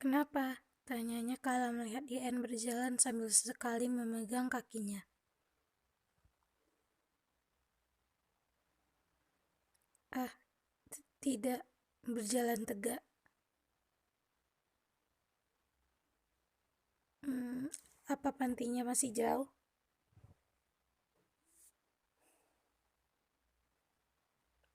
"Kenapa?" tanyanya kala melihat Yen berjalan sambil sesekali memegang kakinya. "Ah, tidak," berjalan tegak. "Hmm, apa pantinya masih jauh?"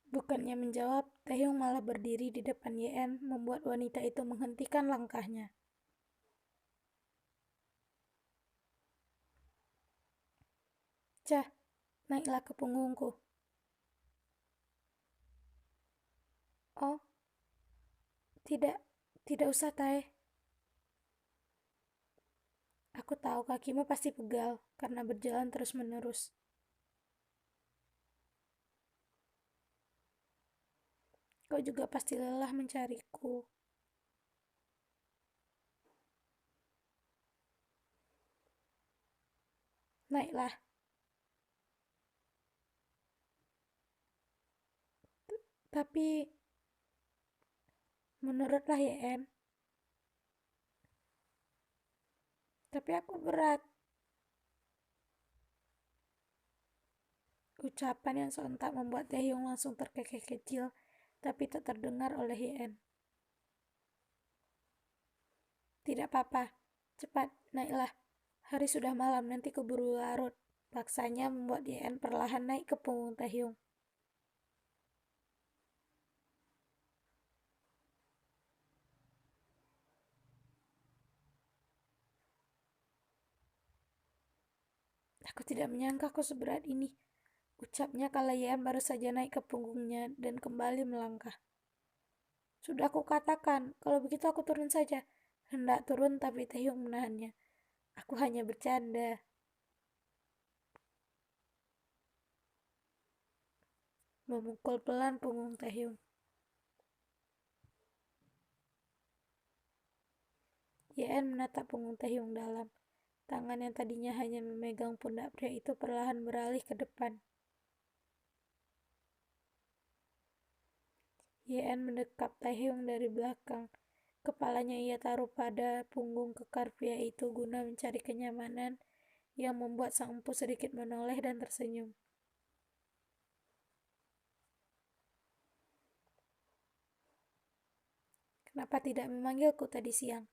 Bukannya menjawab, Taehyung malah berdiri di depan Yen, membuat wanita itu menghentikan langkahnya. "Cah, naiklah ke punggungku." "Oh, tidak, tidak usah, Tae. Aku tahu kakimu pasti pegal karena berjalan terus-menerus. Kau juga pasti lelah mencariku." "Naiklah." Tapi, menurutlah Yen, tapi aku berat. Ucapan yang sontak membuat Taehyung langsung terkekeh kecil, tapi tak terdengar oleh Yen. "Tidak apa-apa, cepat, naiklah. Hari sudah malam, nanti keburu larut." Paksanya membuat Yen perlahan naik ke punggung Taehyung. "Aku tidak menyangka kau seberat ini," ucapnya kala Yen baru saja naik ke punggungnya dan kembali melangkah. "Sudah aku katakan, kalau begitu aku turun saja." Hendak turun tapi Taehyung menahannya. "Aku hanya bercanda." Memukul pelan punggung Taehyung. Yen menatap punggung Taehyung dalam. Tangan yang tadinya hanya memegang pundak pria itu perlahan beralih ke depan. Yen mendekap Taehyung dari belakang. Kepalanya ia taruh pada punggung kekar pria itu guna mencari kenyamanan yang membuat sang empu sedikit menoleh dan tersenyum. "Kenapa tidak memanggilku tadi siang?"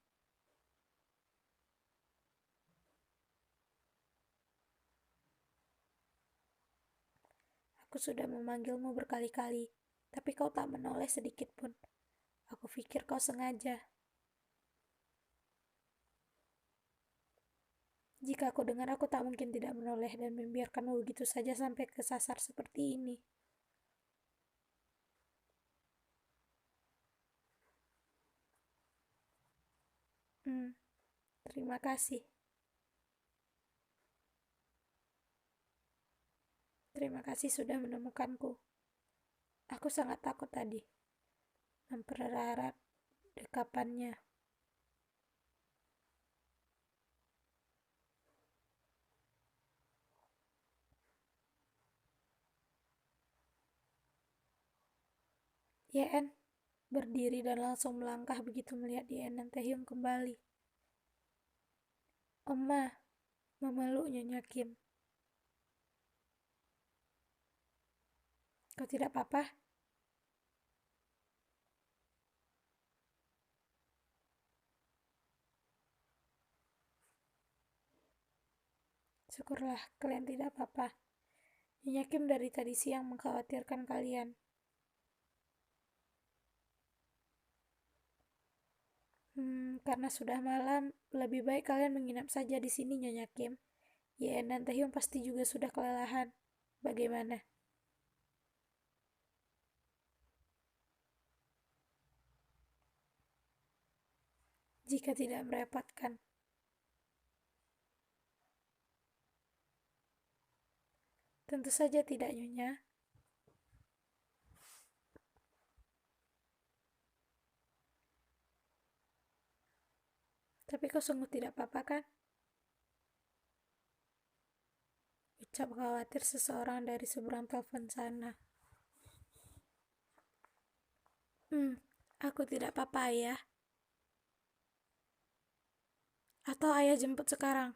"Aku sudah memanggilmu berkali-kali, tapi kau tak menoleh sedikit pun. Aku pikir kau sengaja." "Jika aku dengar, aku tak mungkin tidak menoleh dan membiarkanmu begitu saja sampai kesasar seperti ini." "Hmm, terima kasih. Terima kasih sudah menemukanku. Aku sangat takut tadi." Mempererat dekapannya. Yen berdiri dan langsung melangkah begitu melihat Yen dan Taehyung kembali. "Oma," memeluk Nyonya Kim. "Kau tidak apa-apa?" "Syukurlah kalian tidak apa-apa. Nyonya Kim dari tadi siang mengkhawatirkan kalian." Karena sudah malam, lebih baik kalian menginap saja di sini, Nyonya Kim. Yen dan Taehyung pasti juga sudah kelelahan. Bagaimana?" "Jika tidak merepotkan." "Tentu saja tidak, Nyonya." "Tapi kau sungguh tidak apa-apa kan?" ucap khawatir seseorang dari seberang telepon sana. Aku tidak apa-apa ya." Atau ayah jemput sekarang?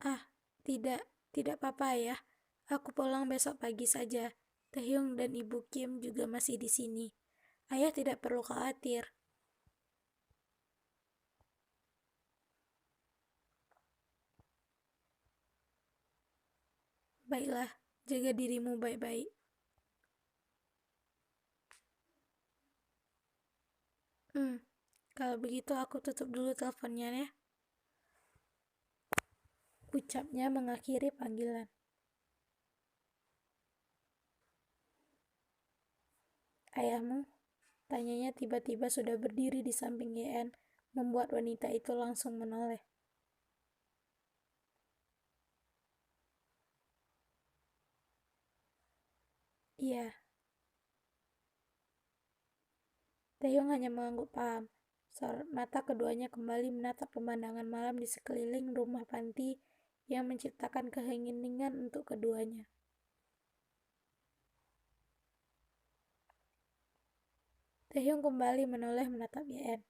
Ah, tidak, tidak apa-apa ya. Aku pulang besok pagi saja. Taehyung dan Ibu Kim juga masih di sini. Ayah tidak perlu khawatir. Baiklah, jaga dirimu baik-baik. Hmm, kalau begitu aku tutup dulu teleponnya ya. Ucapnya mengakhiri panggilan. Ayahmu? Tanyanya tiba-tiba sudah berdiri di samping YN, membuat wanita itu langsung menoleh. Iya, Taehyung hanya mengangguk paham. Sorot mata keduanya kembali menatap pemandangan malam di sekeliling rumah panti yang menciptakan keheningan untuk keduanya. Taehyung kembali menoleh menatap YN.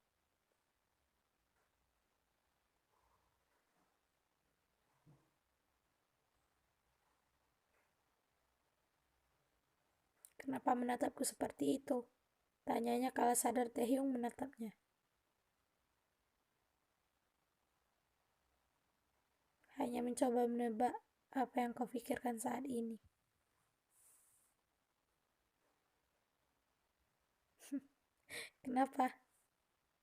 Kenapa menatapku seperti itu? Tanyanya kala sadar Taehyung menatapnya. Hanya mencoba menebak apa yang kau pikirkan saat ini. Kenapa?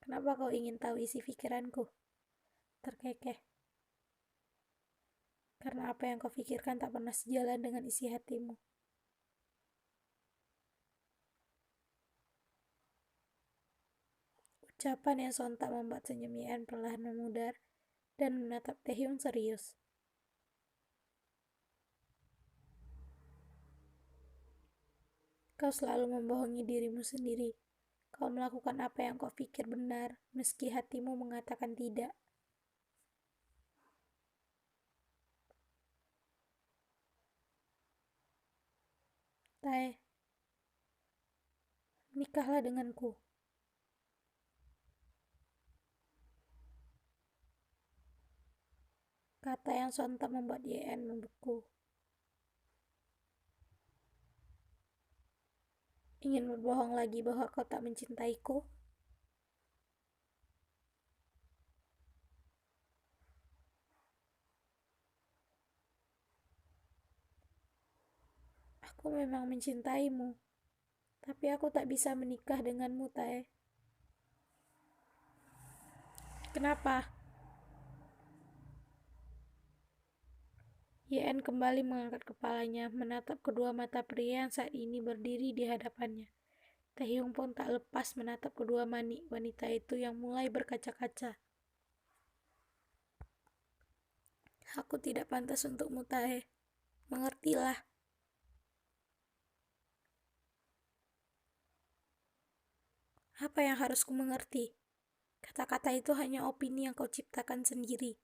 Kenapa kau ingin tahu isi pikiranku? Terkekeh. Karena apa yang kau pikirkan tak pernah sejalan dengan isi hatimu. Ucapan yang sontak membuat senyum Yean perlahan memudar dan menatap Taehyung serius. Kau selalu membohongi dirimu sendiri. Kau melakukan apa yang kau pikir benar, meski hatimu mengatakan tidak. Tae, nikahlah denganku. Kata yang sontak membuat Yean membeku. Ingin berbohong lagi bahwa kau tak mencintaiku? Aku memang mencintaimu, tapi aku tak bisa menikah denganmu, Tae. Kenapa? YN kembali mengangkat kepalanya, menatap kedua mata pria yang saat ini berdiri di hadapannya. Taehyung pun tak lepas menatap kedua mani wanita itu yang mulai berkaca-kaca. Aku tidak pantas untukmu, Tae. Mengertilah. Apa yang harus ku mengerti? Kata-kata itu hanya opini yang kau ciptakan sendiri.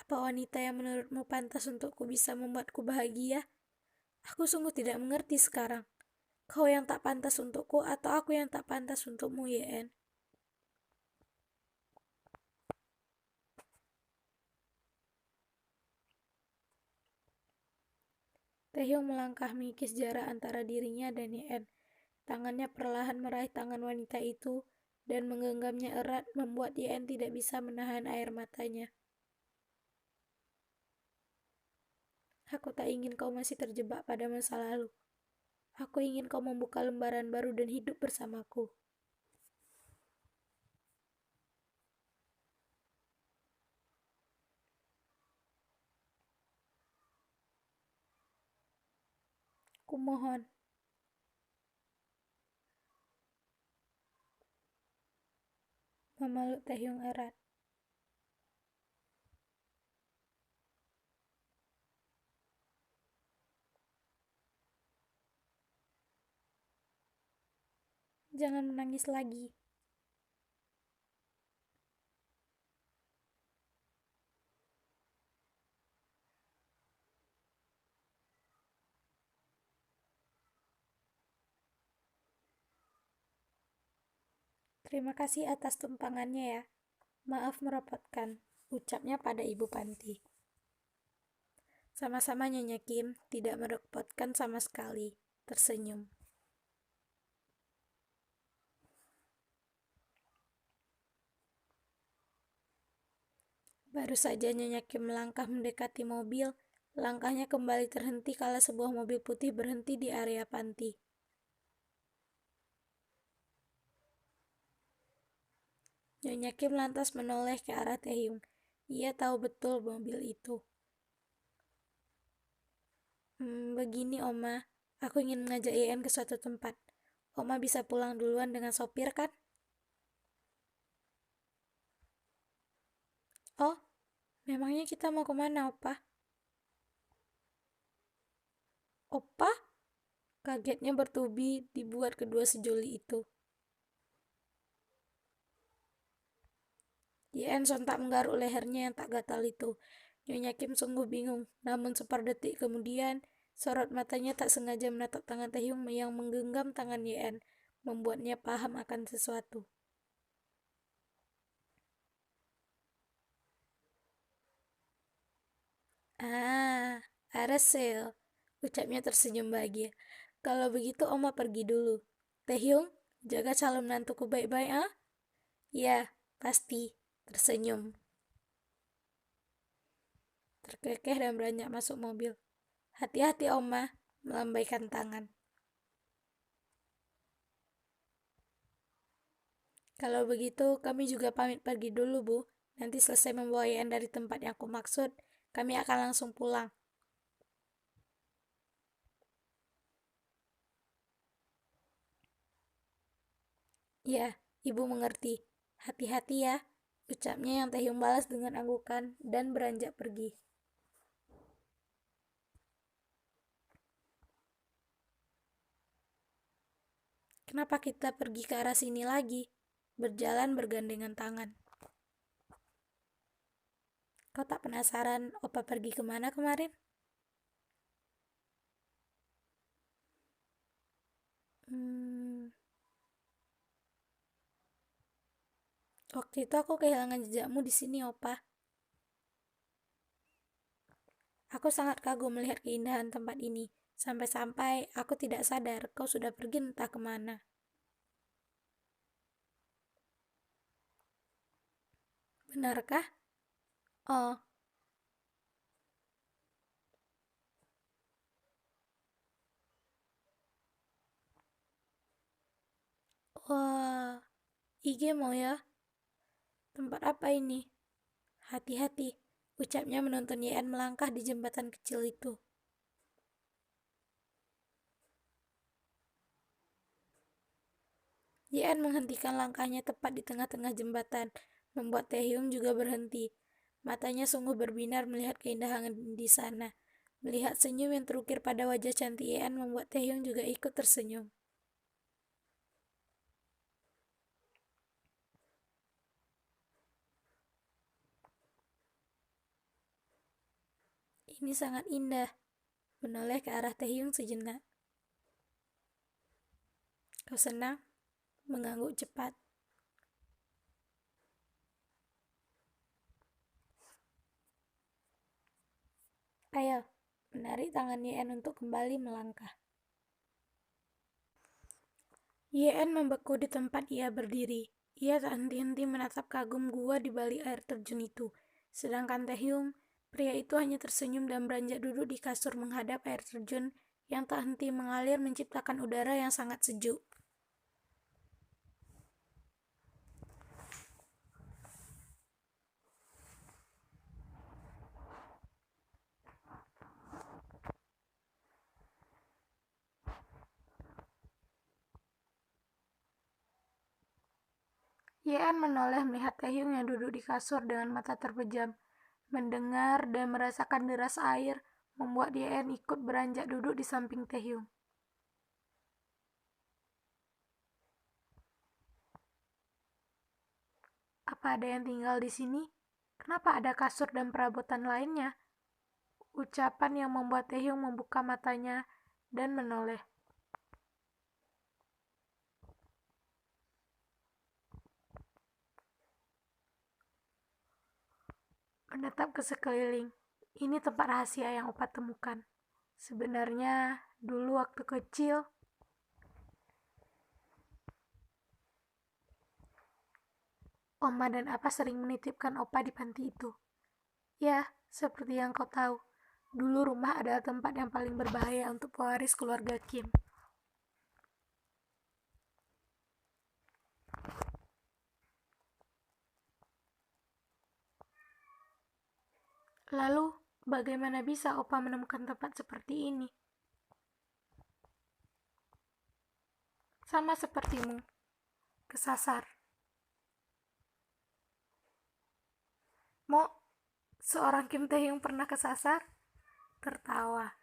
Apa wanita yang menurutmu pantas untukku bisa membuatku bahagia? Aku sungguh tidak mengerti sekarang. Kau yang tak pantas untukku atau aku yang tak pantas untukmu, YN? Taehyung melangkah mengikis jarak antara dirinya dan YN. Tangannya perlahan meraih tangan wanita itu dan menggenggamnya erat membuat YN tidak bisa menahan air matanya. Aku tak ingin kau masih terjebak pada masa lalu. Aku ingin kau membuka lembaran baru dan hidup bersamaku. Kumohon. Memeluk Taehyung erat. Jangan menangis lagi. Terima kasih atas tumpangannya ya. Maaf merepotkan, ucapnya pada Ibu Panti. Sama-sama Nyonya Kim, tidak merepotkan sama sekali. Tersenyum. Baru saja Nyonya Kim melangkah mendekati mobil, langkahnya kembali terhenti kala sebuah mobil putih berhenti di area panti. Nyonya Kim lantas menoleh ke arah Taehyung. Ia tahu betul mobil itu. Begini Oma, aku ingin mengajak IN ke suatu tempat. Oma bisa pulang duluan dengan sopir kan? Oh, memangnya kita mau kemana, Opa? Opa? Kagetnya bertubi dibuat kedua sejoli itu. YN sontak menggaruk lehernya yang tak gatal itu. Nyonya Kim sungguh bingung, namun seperdetik kemudian, sorot matanya tak sengaja menatap tangan Taehyung yang menggenggam tangan YN, membuatnya paham akan sesuatu. Ah, Arasel, ucapnya tersenyum bahagia. Kalau begitu Oma pergi dulu. Taehyung, jaga calon menantuku baik-baik, ah? Ya, pasti. Tersenyum. Terkekeh dan beranjak masuk mobil. Hati-hati Oma, melambaikan tangan. Kalau begitu, kami juga pamit pergi dulu, Bu. Nanti selesai membawa Yan dari tempat yang aku maksud, kami akan langsung pulang. Ya, Ibu mengerti. Hati-hati ya, ucapnya yang Taehyung balas dengan anggukan dan beranjak pergi. Kenapa kita pergi ke arah sini lagi? Berjalan bergandengan tangan. Kau tak penasaran Opa pergi kemana kemarin? Hmm, Waktu itu aku kehilangan jejakmu di sini, Opa. Aku sangat kagum melihat keindahan tempat ini. Sampai-sampai aku tidak sadar kau sudah pergi entah kemana. Benarkah? Oh, wah, IG mau ya? Tempat apa ini? Hati-hati, ucapnya menonton YN melangkah di jembatan kecil itu. YN menghentikan langkahnya tepat di tengah-tengah jembatan, membuat Taehyung juga berhenti. Matanya sungguh berbinar melihat keindahan di sana. Melihat senyum yang terukir pada wajah cantik YN membuat Taehyung juga ikut tersenyum. Ini sangat indah. Menoleh ke arah Taehyung sejenak. Kau senang? Mengangguk cepat. Ayo, menarik tangan YN untuk kembali melangkah. YN membeku di tempat ia berdiri. Ia tak henti-henti menatap kagum gua di balik air terjun itu. Sedangkan Taehyung, pria itu hanya tersenyum dan beranjak duduk di kasur menghadap air terjun yang tak henti mengalir menciptakan udara yang sangat sejuk. YN menoleh melihat Taehyung yang duduk di kasur dengan mata terpejam. Mendengar dan merasakan deras air membuat YN ikut beranjak duduk di samping Taehyung. Apa ada yang tinggal di sini? Kenapa ada kasur dan perabotan lainnya? Ucapan yang membuat Taehyung membuka matanya dan menoleh. Menatap ke sekeliling. Ini tempat rahasia yang Opa temukan. Sebenarnya, dulu waktu kecil, Oma dan Apa sering menitipkan Opa di panti itu. Ya, seperti yang kau tahu, dulu rumah adalah tempat yang paling berbahaya untuk pewaris keluarga Kim. Lalu, bagaimana bisa Opa menemukan tempat seperti ini? Sama sepertimu, kesasar. Mo, seorang Kim Tae-hyung pernah kesasar? Tertawa.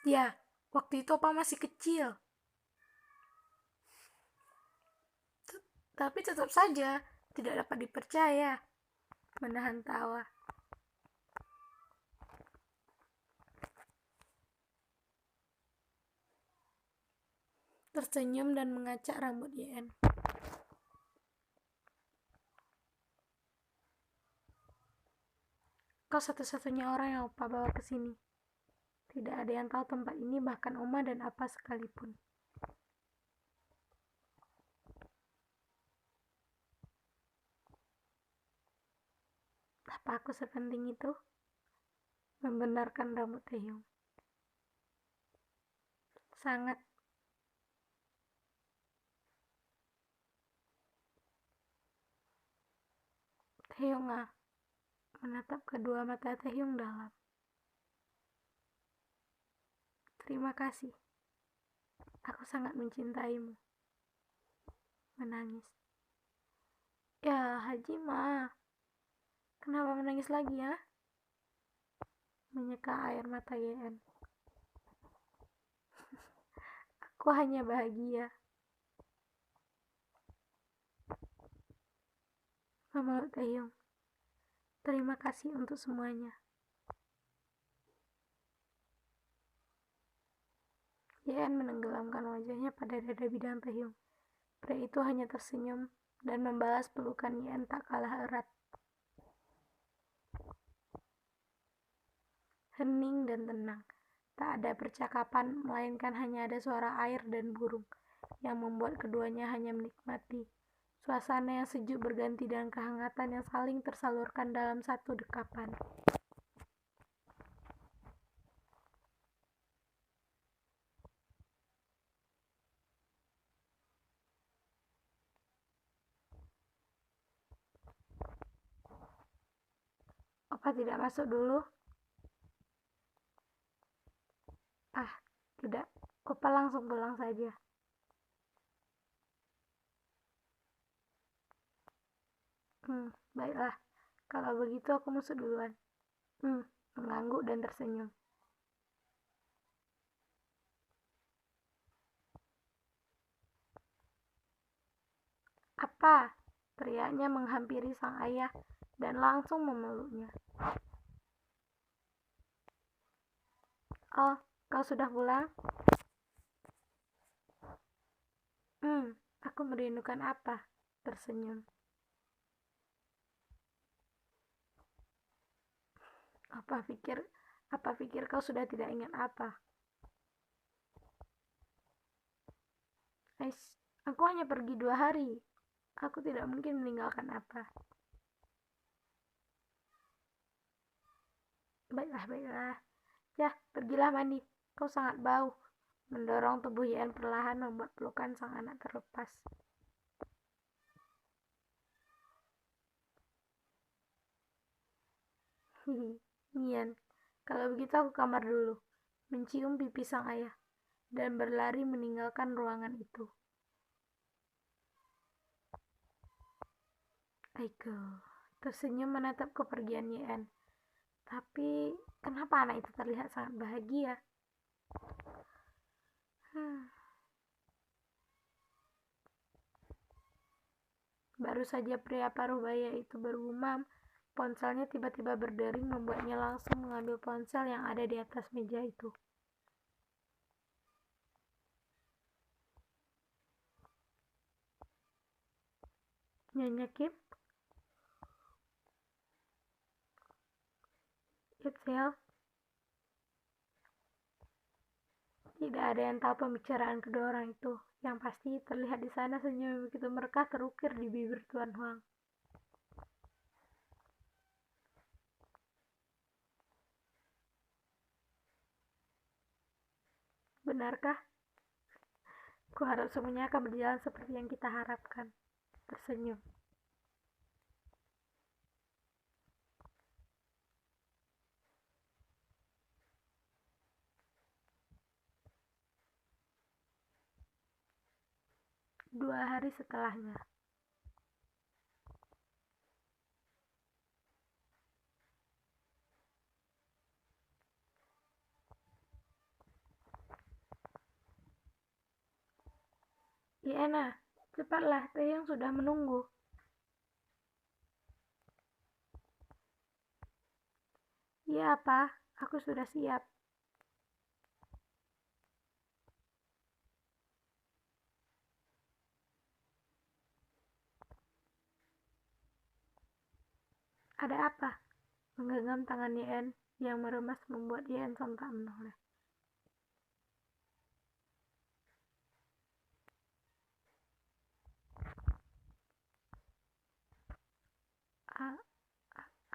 Ya, waktu itu Opa masih kecil. Tapi tetap saja tidak dapat dipercaya. Menahan tawa. Tersenyum dan mengacak rambut Yen. Kau satu-satunya orang yang Opa bawa ke sini. Tidak ada yang tahu tempat ini, bahkan Oma dan Apa sekalipun. Apa aku sepenting itu? Membenarkan rambut Taehyung. Sangat. Taehyung menatap kedua mata Taehyung dalam. Terima kasih. Aku sangat mencintaimu. Menangis. Ya, Hajima. Kenapa menangis lagi ya? Menyeka air mata Yen. Aku hanya bahagia. Memeluk Taehyung. Terima kasih untuk semuanya. Yen menenggelamkan wajahnya pada dada bidang Taehyung. Pria itu hanya tersenyum dan membalas pelukan Yen tak kalah erat. Hening dan tenang. Tak ada percakapan, melainkan hanya ada suara air dan burung yang membuat keduanya hanya menikmati. Suasana yang sejuk berganti dengan kehangatan yang saling tersalurkan dalam satu dekapan. Apa tidak masuk dulu? Tidak. Opa langsung pulang saja. Baiklah. Kalau begitu aku masuk duluan. Mengangguk dan tersenyum. Apa? Teriaknya menghampiri sang ayah dan langsung memeluknya. Oh, kau sudah pulang? Aku merindukan Apa? Tersenyum. Apa pikir kau sudah tidak ingat Apa? Aku hanya pergi 2 hari. Aku tidak mungkin meninggalkan Apa. Baiklah. Ya, pergilah mandi. Kau sangat bau. Mendorong tubuh Yen perlahan membuat pelukan sang anak terlepas. Nian, kalau begitu aku kamar dulu. Mencium pipi sang ayah dan berlari meninggalkan ruangan itu. Aiko, tersenyum menatap kepergian Yen. Tapi, kenapa anak itu terlihat sangat bahagia? Baru saja pria paruh baya itu bergumam, ponselnya tiba-tiba berdering membuatnya langsung mengambil ponsel yang ada di atas meja itu. Nyonya Kim? Itzel, tidak ada yang tahu pembicaraan kedua orang itu. Yang pasti terlihat di sana senyum yang begitu mereka terukir di bibir Tuan Huang. Benarkah? Kuharap semuanya akan berjalan seperti yang kita harapkan. Tersenyum. Dua hari setelahnya. Iena, cepatlah, Taehyung sudah menunggu. Iya apa? Aku sudah siap. Ada apa? Menggenggam tangan Yen yang meremas membuat Yen sontak menoleh.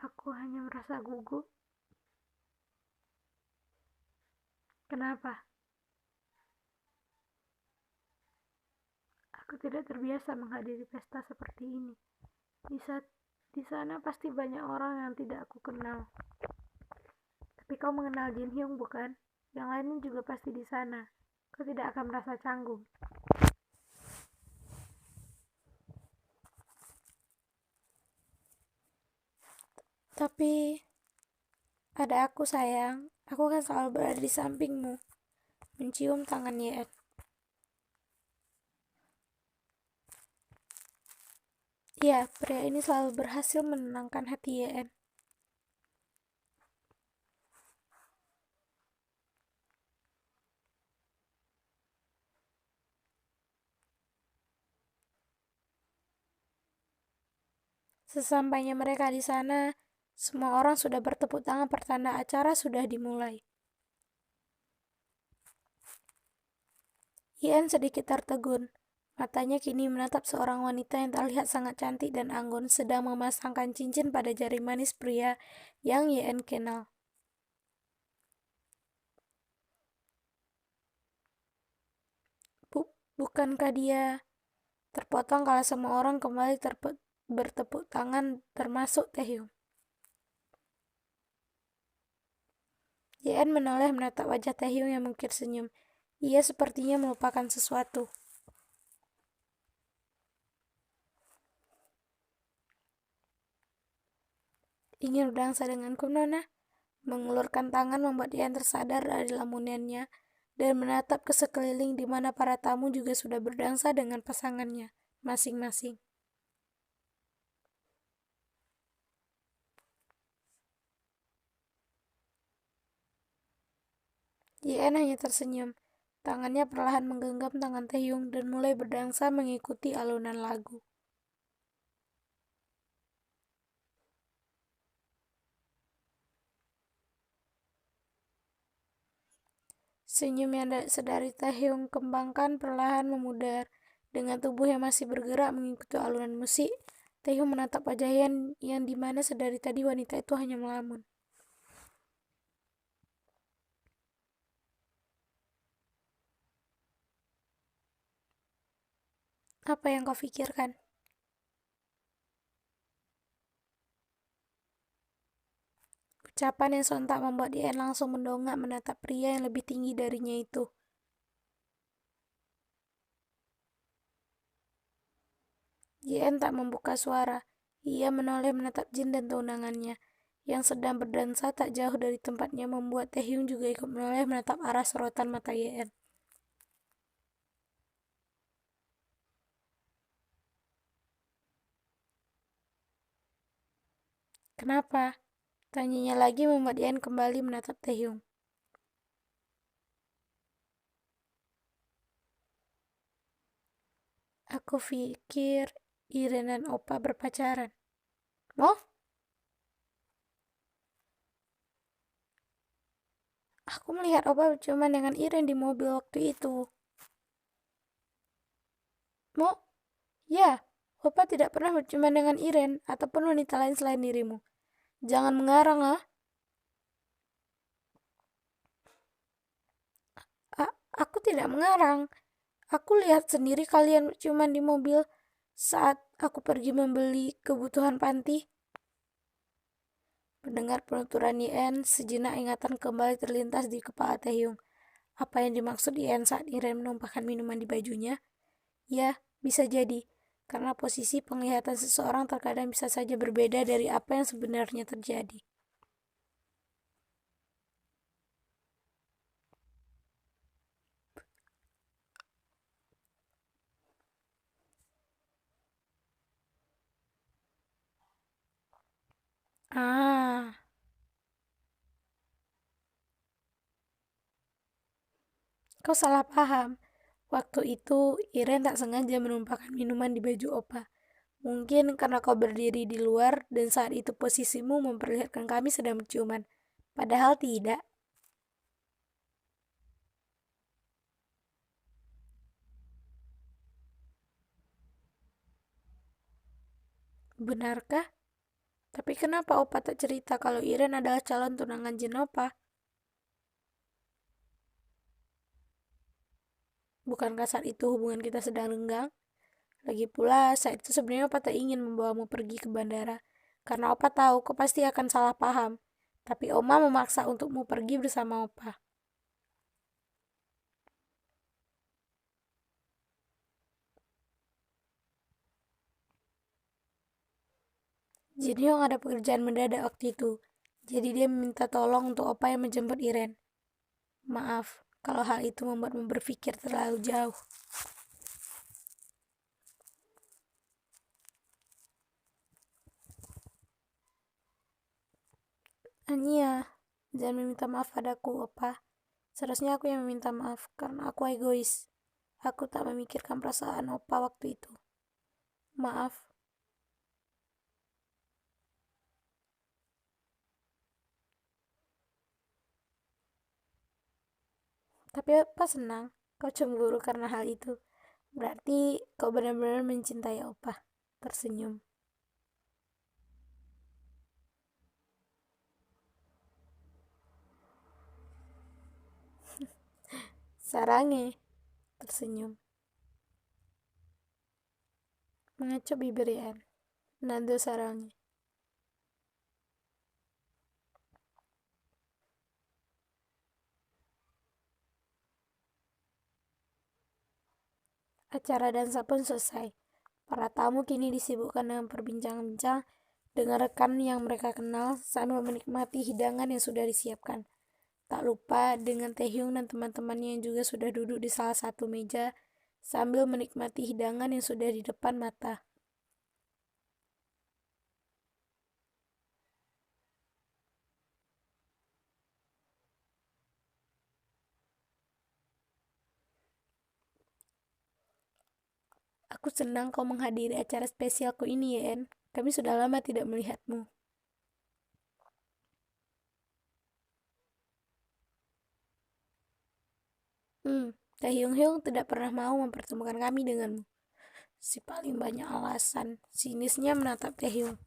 Aku hanya merasa gugup. Kenapa? Aku tidak terbiasa menghadiri pesta seperti ini. Di sana pasti banyak orang yang tidak aku kenal. Tapi kau mengenal Jin Hyung, bukan? Yang lainnya juga pasti di sana. Kau tidak akan merasa canggung. Tapi ada aku, sayang. Aku kan selalu berada di sampingmu. Mencium tangan Yen. Iya, pria ini selalu berhasil menenangkan hati Yen. Sesampainya mereka di sana, semua orang sudah bertepuk tangan pertanda acara sudah dimulai. Yen sedikit tertegun. Matanya kini menatap seorang wanita yang terlihat sangat cantik dan anggun sedang memasangkan cincin pada jari manis pria yang Yen kenal. Bukankah dia? Terpotong kalau semua orang kembali bertepuk tangan termasuk Taehyung. Yen menoleh menatap wajah Taehyung yang mengukir senyum. Ia sepertinya melupakan sesuatu. Ingin berdangsa denganku, Nona? Mengulurkan tangan membuat Yen tersadar dari lamunannya dan menatap ke sekeliling di mana para tamu juga sudah berdansa dengan pasangannya masing-masing. Yen hanya tersenyum. Tangannya perlahan menggenggam tangan Taehyung dan mulai berdansa mengikuti alunan lagu. Senyum yang sedari Taehyung kembangkan perlahan memudar. Dengan tubuh yang masih bergerak mengikuti alunan musik, Taehyung menatap wajah Yen yang dimana sedari tadi wanita itu hanya melamun. Apa yang kau pikirkan? Ucapan yang sontak membuat Yen langsung mendongak menatap pria yang lebih tinggi darinya itu. Yen tak membuka suara. Ia menoleh menatap Jin dan tunangannya yang sedang berdansa tak jauh dari tempatnya membuat Taehyung juga ikut menoleh menatap arah sorotan mata Yen. Kenapa? Tanyanya lagi membuat Yen kembali menatap Taehyung. Aku pikir Iren dan Opa berpacaran. Oh? Aku melihat Opa berciuman dengan Iren di mobil waktu itu. Mo, ya, Opa tidak pernah berciuman dengan Iren ataupun wanita lain selain dirimu. Jangan mengarang ah. Aku tidak mengarang. Aku lihat sendiri kalian berciuman di mobil saat aku pergi membeli kebutuhan panti. Mendengar penuturan Yen, sejenak ingatan kembali terlintas di kepala Taehyung. Apa yang dimaksud Yen saat Iren menumpahkan minuman di bajunya? Ya, bisa jadi. Karena posisi penglihatan seseorang terkadang bisa saja berbeda dari apa yang sebenarnya terjadi. Ah, kau salah paham. Waktu itu, Iren tak sengaja menumpahkan minuman di baju Opa. Mungkin karena kau berdiri di luar dan saat itu posisimu memperlihatkan kami sedang berciuman. Padahal tidak. Benarkah? Tapi kenapa Opa tak cerita kalau Iren adalah calon tunangan Jin Opa? Bukankah saat itu hubungan kita sedang renggang? Lagi pula, saat itu sebenarnya Opa tak ingin membawamu pergi ke bandara. Karena Opa tahu kau pasti akan salah paham. Tapi Oma memaksa untukmu pergi bersama Opa. Jin Hyung ada pekerjaan mendadak waktu itu. Jadi dia meminta tolong untuk Opa yang menjemput Iren. Maaf, kalau hal itu membuatmu berpikir terlalu jauh. Ania, jangan meminta maaf padaku, Opa. Seharusnya aku yang meminta maaf karena aku egois. Aku tak memikirkan perasaan Opa waktu itu. Maaf. Tapi Opa senang kau cemburu karena hal itu. Berarti kau benar-benar mencintai Opa. Tersenyum. Sarange. Tersenyum. Mengecup bibir Yan. Nado sarange. Acara dansa pun selesai. Para tamu kini disibukkan dengan perbincangan-bincang dengan rekan yang mereka kenal sambil menikmati hidangan yang sudah disiapkan. Tak lupa dengan Taehyung dan teman-temannya yang juga sudah duduk di salah satu meja sambil menikmati hidangan yang sudah di depan mata. Aku senang kau menghadiri acara spesialku ini, Yen. Kami sudah lama tidak melihatmu. Taehyung Hyung tidak pernah mau mempertemukan kami denganmu. Si paling banyak alasan, sinisnya menatap Taehyung.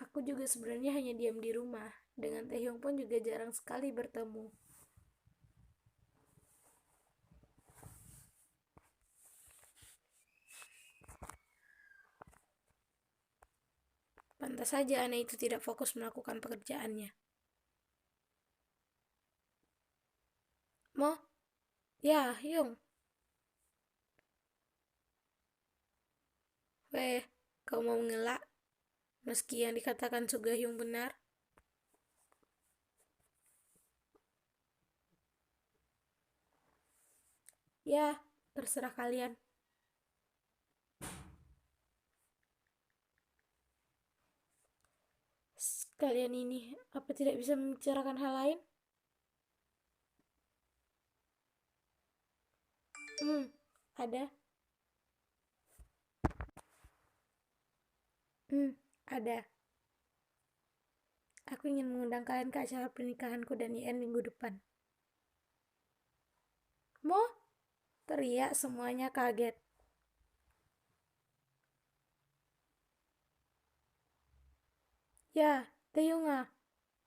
Aku juga sebenarnya hanya diam di rumah. Dengan Taehyung pun juga jarang sekali bertemu. Pantas saja anak itu tidak fokus melakukan pekerjaannya. Mo, ya, Hyung. Weh, kau mau mengelak? Meski yang dikatakan Suga Hyung benar. Ya, terserah kalian. Kalian ini, apa tidak bisa membicarakan hal lain? Hmm, ada. Ada. Aku ingin mengundang kalian ke acara pernikahanku dan IN minggu depan. Mo? Teriak semuanya kaget. Ya, Taeyunga,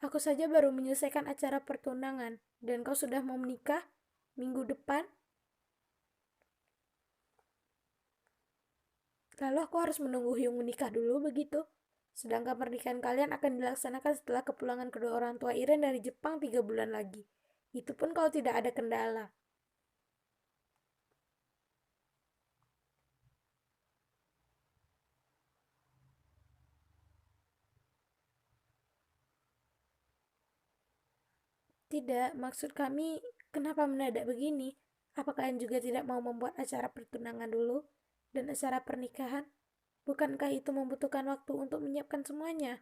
aku saja baru menyelesaikan acara pertunangan, dan kau sudah mau menikah? Minggu depan? Lalu aku harus menunggu Hyung menikah dulu begitu? Sedangkan pernikahan kalian akan dilaksanakan setelah kepulangan kedua orang tua Iren dari Jepang 3 bulan lagi. Itu pun kalau tidak ada kendala. Tidak, maksud kami, kenapa mendadak begini? Apa kalian juga tidak mau membuat acara pertunangan dulu? Dan acara pernikahan? Bukankah itu membutuhkan waktu untuk menyiapkan semuanya?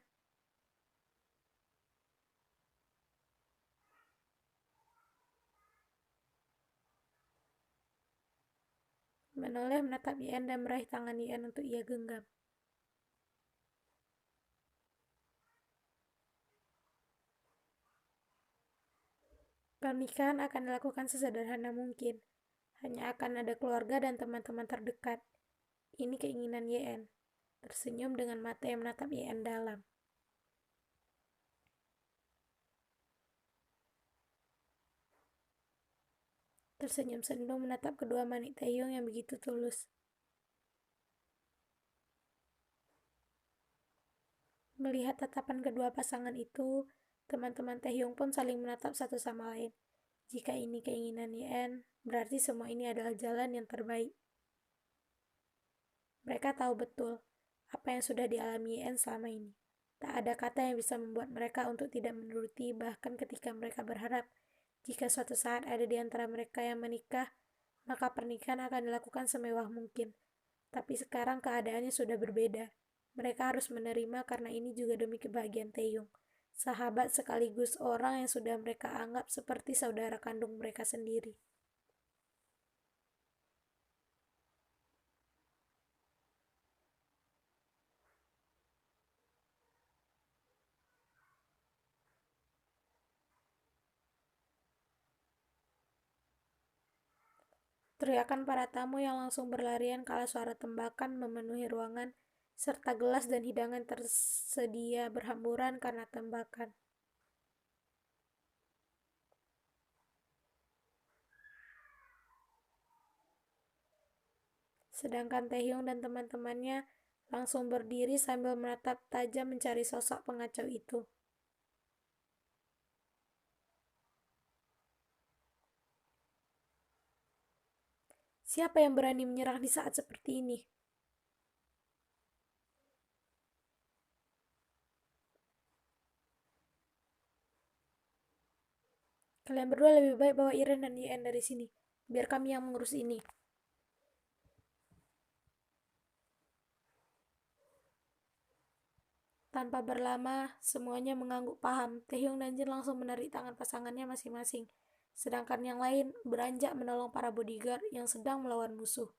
Menoleh menatap Ian dan meraih tangan Ian untuk ia genggam. Pernikahan akan dilakukan sesederhana mungkin. Hanya akan ada keluarga dan teman-teman terdekat. Ini keinginan Yen. Tersenyum dengan mata yang menatap Yen dalam. Tersenyum sendu menatap kedua manik Taeyong yang begitu tulus. Melihat tatapan kedua pasangan itu, teman-teman Taehyung pun saling menatap satu sama lain. Jika ini keinginan Yen, berarti semua ini adalah jalan yang terbaik. Mereka tahu betul apa yang sudah dialami Yen selama ini. Tak ada kata yang bisa membuat mereka untuk tidak menuruti, bahkan ketika mereka berharap jika suatu saat ada di antara mereka yang menikah, maka pernikahan akan dilakukan semewah mungkin. Tapi sekarang keadaannya sudah berbeda. Mereka harus menerima karena ini juga demi kebahagiaan Taeyong, sahabat sekaligus orang yang sudah mereka anggap seperti saudara kandung mereka sendiri. Teriakan para tamu yang langsung berlarian kala suara tembakan memenuhi ruangan, serta gelas dan hidangan tersedia berhamburan karena tembakan. Sedangkan Taehyung dan teman-temannya langsung berdiri sambil menatap tajam mencari sosok pengacau itu. Siapa yang berani menyerang di saat seperti ini? Kalian berdua lebih baik bawa Iren dan Yen dari sini. Biar kami yang mengurus ini. Tanpa berlama, semuanya mengangguk paham. Taehyung dan Jin langsung menarik tangan pasangannya masing-masing. Sedangkan yang lain beranjak menolong para bodyguard yang sedang melawan musuh.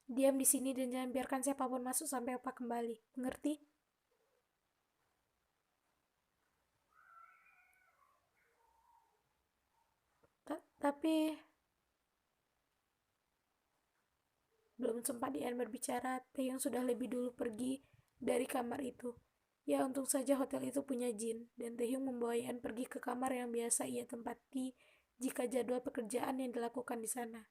Diam di sini dan jangan biarkan siapapun masuk sampai Opa kembali. Mengerti? Tapi belum sempat Dian berbicara, Taehyung sudah lebih dulu pergi dari kamar itu. Ya, untung saja hotel itu punya Jin, dan Taehyung membawa Ian pergi ke kamar yang biasa ia tempati jika jadwal pekerjaan yang dilakukan di sana.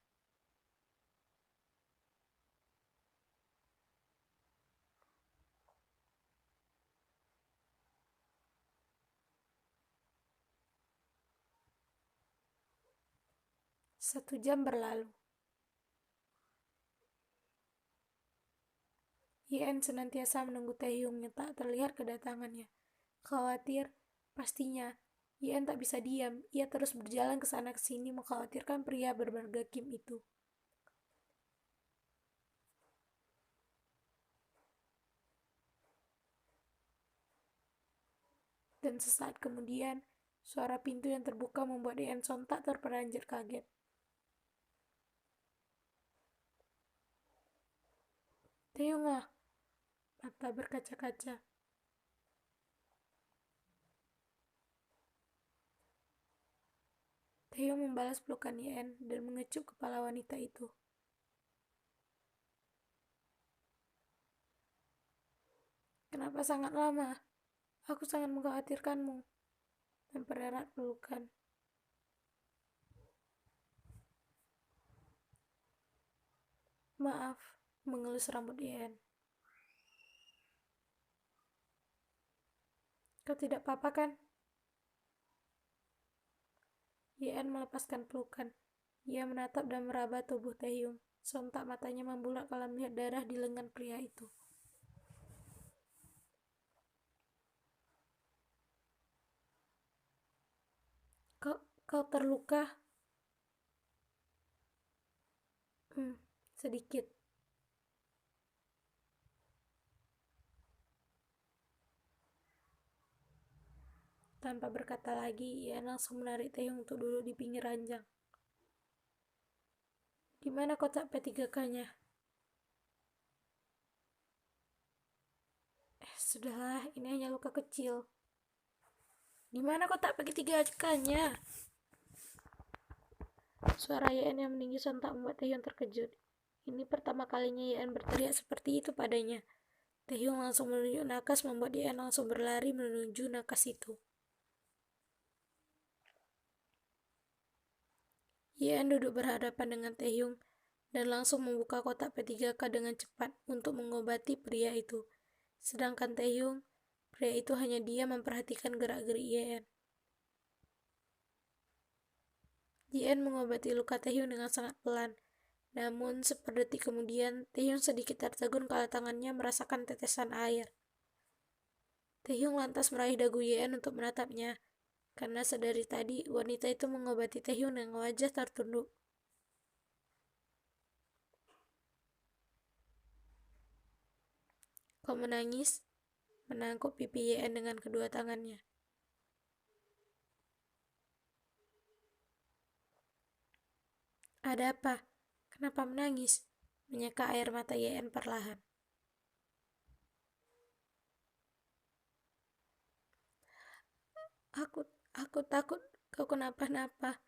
Satu jam berlalu. Ian senantiasa menunggu Taehyung yang tak terlihat kedatangannya. Khawatir, pastinya, Ian tak bisa diam. Ia terus berjalan ke sana ke sini mengkhawatirkan pria bermarga Kim itu. Dan sesaat kemudian, suara pintu yang terbuka membuat Yen sontak terperanjat kaget. Taehyung ah, mata berkaca-kaca. Taehyung membalas pelukan Yen dan mengecup kepala wanita itu. Kenapa sangat lama? Aku sangat mengkhawatirkanmu. Mempererat pelukan. Maaf, mengelus rambut Yen. Kau tidak apa-apa kan? Yen melepaskan pelukan. Ia menatap dan meraba tubuh Taehyung. Sontak matanya membulat kala melihat darah di lengan pria itu. Kau terluka? Sedikit. Tanpa berkata lagi, ia langsung menarik Taehyung untuk duduk di pinggir ranjang. Di mana kotak P3K-nya? Sudahlah, ini hanya luka kecil. Di mana kotak P3K-nya? Suara Yen yang meninggi sontak membuat Taehyung terkejut. Ini pertama kalinya Yen berteriak seperti itu padanya. Taehyung langsung menunjuk nakas membuat Yen langsung berlari menuju nakas itu. Yen duduk berhadapan dengan Taehyung dan langsung membuka kotak P3K dengan cepat untuk mengobati pria itu. Sedangkan Taehyung, pria itu hanya diam memperhatikan gerak-gerik Yen. Yen mengobati luka Taehyung dengan sangat pelan. Namun, seperdetik kemudian, Taehyung sedikit tertegun kala tangannya merasakan tetesan air. Taehyung lantas meraih dagu Yen untuk menatapnya, karena sedari tadi wanita itu mengobati Taehyung dengan wajah tertunduk. Kau menangis? Menangkuk pipi Yen dengan kedua tangannya. Ada apa? Kenapa menangis? Menyeka air mata Yen perlahan. Aku takut kau kenapa-napa.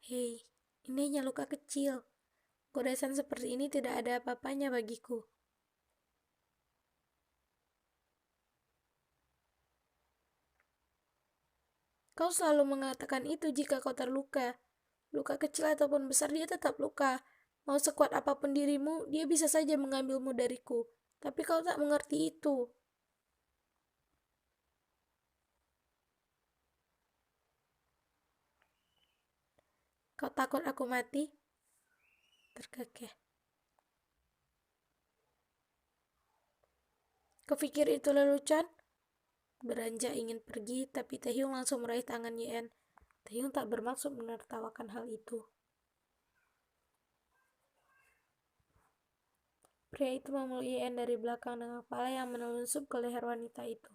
Hei, ini hanya luka kecil. Goresan seperti ini tidak ada apa-apanya bagiku. Kau selalu mengatakan itu jika kau terluka. Luka kecil ataupun besar dia tetap luka. Mau sekuat apapun dirimu, dia bisa saja mengambilmu dariku. Tapi kau tak mengerti itu. Kau takut aku mati? Terkekeh. Kau pikir itu lelucon? Beranjak ingin pergi, tapi Taehyung langsung meraih tangan Yen. Taehyung tak bermaksud menertawakan hal itu. Pria itu memeluk Yen dari belakang dengan kepala yang menelusup ke leher wanita itu.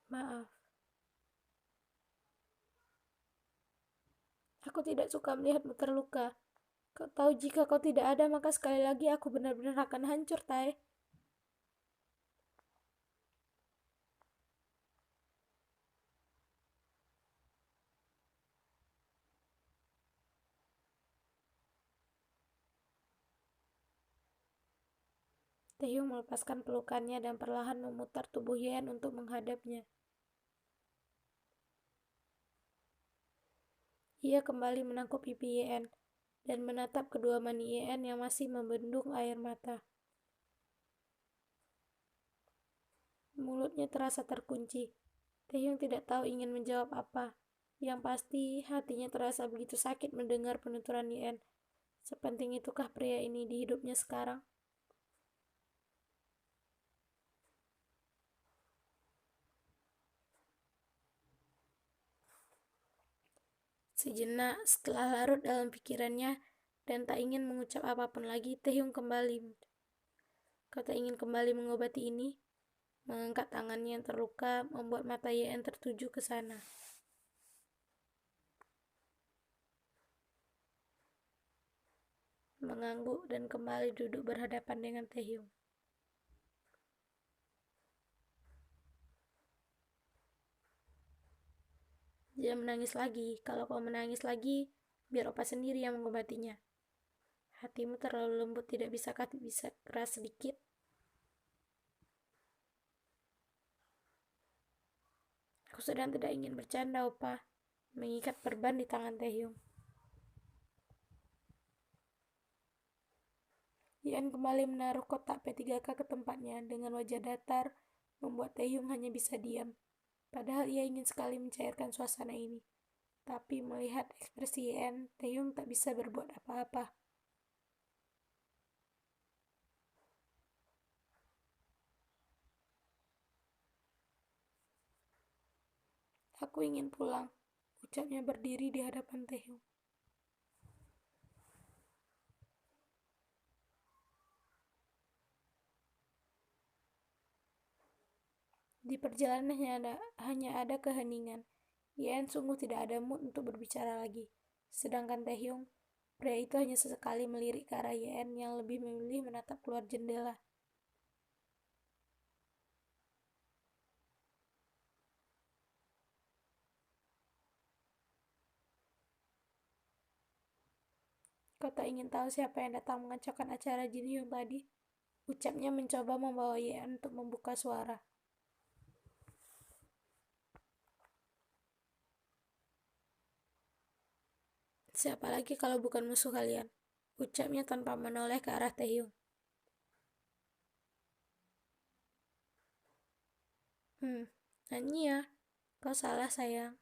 Maaf. Aku tidak suka melihatmu terluka. Kau tahu jika kau tidak ada, maka sekali lagi aku benar-benar akan hancur, Tae. Taehyung melepaskan pelukannya dan perlahan memutar tubuh Yen untuk menghadapnya. Ia kembali menangkap pipi Yen dan menatap kedua mani Yen yang masih membendung air mata. Mulutnya terasa terkunci. Taehyung tidak tahu ingin menjawab apa. Yang pasti, hatinya terasa begitu sakit mendengar penuturan Yen. Sepenting itukah pria ini di hidupnya sekarang? Sejenak setelah larut dalam pikirannya dan tak ingin mengucap apapun lagi, Taehyung kembali. Kau tak ingin kembali mengobati ini? Mengangkat tangannya yang terluka, membuat mata Yen tertuju ke sana. Mengangguk dan kembali duduk berhadapan dengan Taehyung. Jangan menangis lagi. Kalau kau menangis lagi, biar opa sendiri yang mengobatinya. Hatimu terlalu lembut, tidak bisakah bisa keras sedikit? Aku sedang tidak ingin bercanda, opa. Mengikat perban di tangan Taehyung. Yan kembali menaruh kotak P3K ke tempatnya dengan wajah datar, membuat Taehyung hanya bisa diam. Padahal ia ingin sekali mencairkan suasana ini. Tapi melihat ekspresi Yan, Taehyung tak bisa berbuat apa-apa. Aku ingin pulang, ucapnya berdiri di hadapan Taehyung. Di perjalanan hanya ada keheningan. Yan sungguh tidak ada mood untuk berbicara lagi. Sedangkan Taehyung, pria itu hanya sesekali melirik ke arah Yan yang lebih memilih menatap keluar jendela. Kau tak ingin tahu siapa yang datang mengacaukan acara Jinhyung tadi? Ucapnya mencoba membawa Yan untuk membuka suara. Siapa lagi kalau bukan musuh kalian? Ucapnya tanpa menoleh ke arah Taehyung. Nanya, kau salah sayang.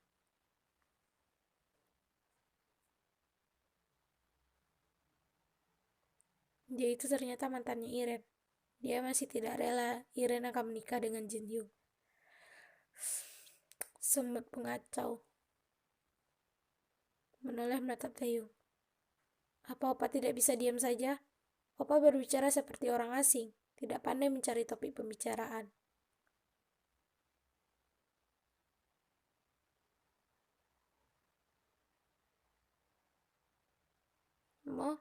Dia itu ternyata mantannya Iren. Dia masih tidak rela Iren akan menikah dengan Jin Hyung. Semut pengacau. Menoleh menatap Taehyung. Apa Opa tidak bisa diam saja? Opa berbicara seperti orang asing, tidak pandai mencari topik pembicaraan. Mo?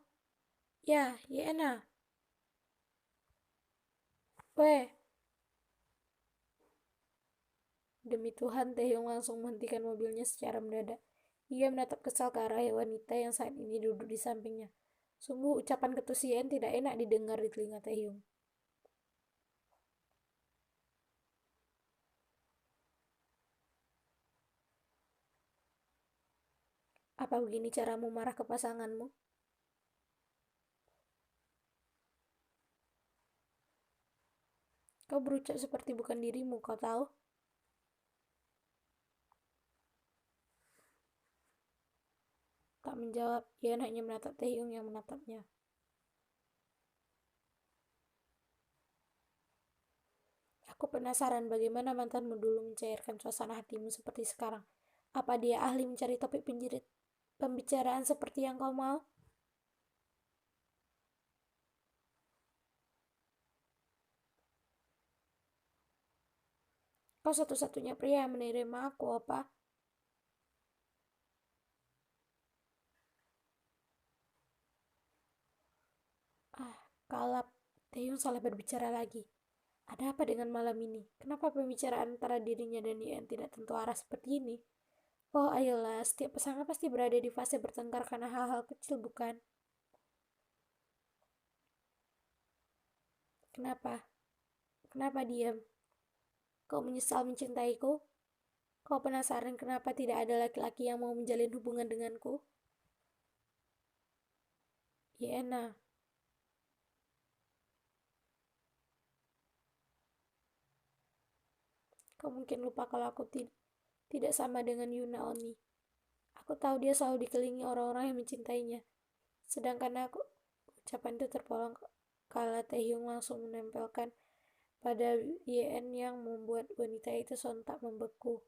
Ya, Yena. Weh. Demi Tuhan, Taehyung langsung menghentikan mobilnya secara mendadak. Ia menatap kesal ke arah wanita yang saat ini duduk di sampingnya. Sungguh ucapan ketus Yen tidak enak didengar di telinga Taehyung. Apa begini caramu marah ke pasanganmu? Kau berucap seperti bukan dirimu, kau tahu? Tak menjawab, Yen hanya menatap Taehyung yang menatapnya. Aku penasaran bagaimana mantanmu dulu mencairkan suasana hatimu seperti sekarang. Apa dia ahli mencari topik penjirit pembicaraan seperti yang kau mau? Kau satu-satunya pria yang menerima aku, apa? Kalap. Taehyung salah berbicara lagi. Ada apa dengan malam ini? Kenapa pembicaraan antara dirinya dan Yen tidak tentu arah seperti ini? Oh, ayolah, setiap pasangan pasti berada di fase bertengkar karena hal-hal kecil, bukan? Kenapa? Kenapa diam? Kau menyesal mencintaiku? Kau penasaran kenapa tidak ada laki-laki yang mau menjalin hubungan denganku? Yena, kau mungkin lupa kalau aku tidak sama dengan Yuna Oni. Aku tahu dia selalu dikelilingi orang-orang yang mencintainya. Sedangkan aku, ucapan itu terpotong kala Taehyung langsung menempelkan pada Yen yang membuat wanita itu sontak membeku.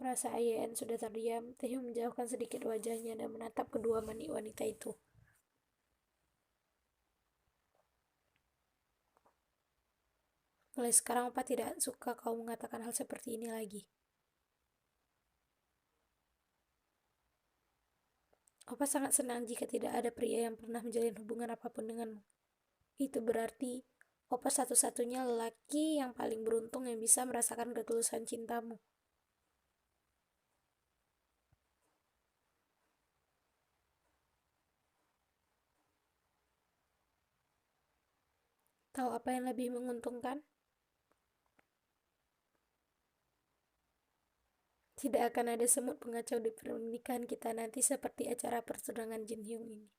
Merasa Ayen sudah terdiam, Taehyung menjauhkan sedikit wajahnya dan menatap kedua mani wanita itu. Mulai sekarang Opa tidak suka kau mengatakan hal seperti ini lagi. Opa sangat senang jika tidak ada pria yang pernah menjalin hubungan apapun denganmu. Itu berarti Opa satu-satunya lelaki yang paling beruntung yang bisa merasakan ketulusan cintamu. Tahu apa yang lebih menguntungkan? Tidak akan ada semut pengacau di pernikahan kita nanti seperti acara pertunangan Jin Hyung ini.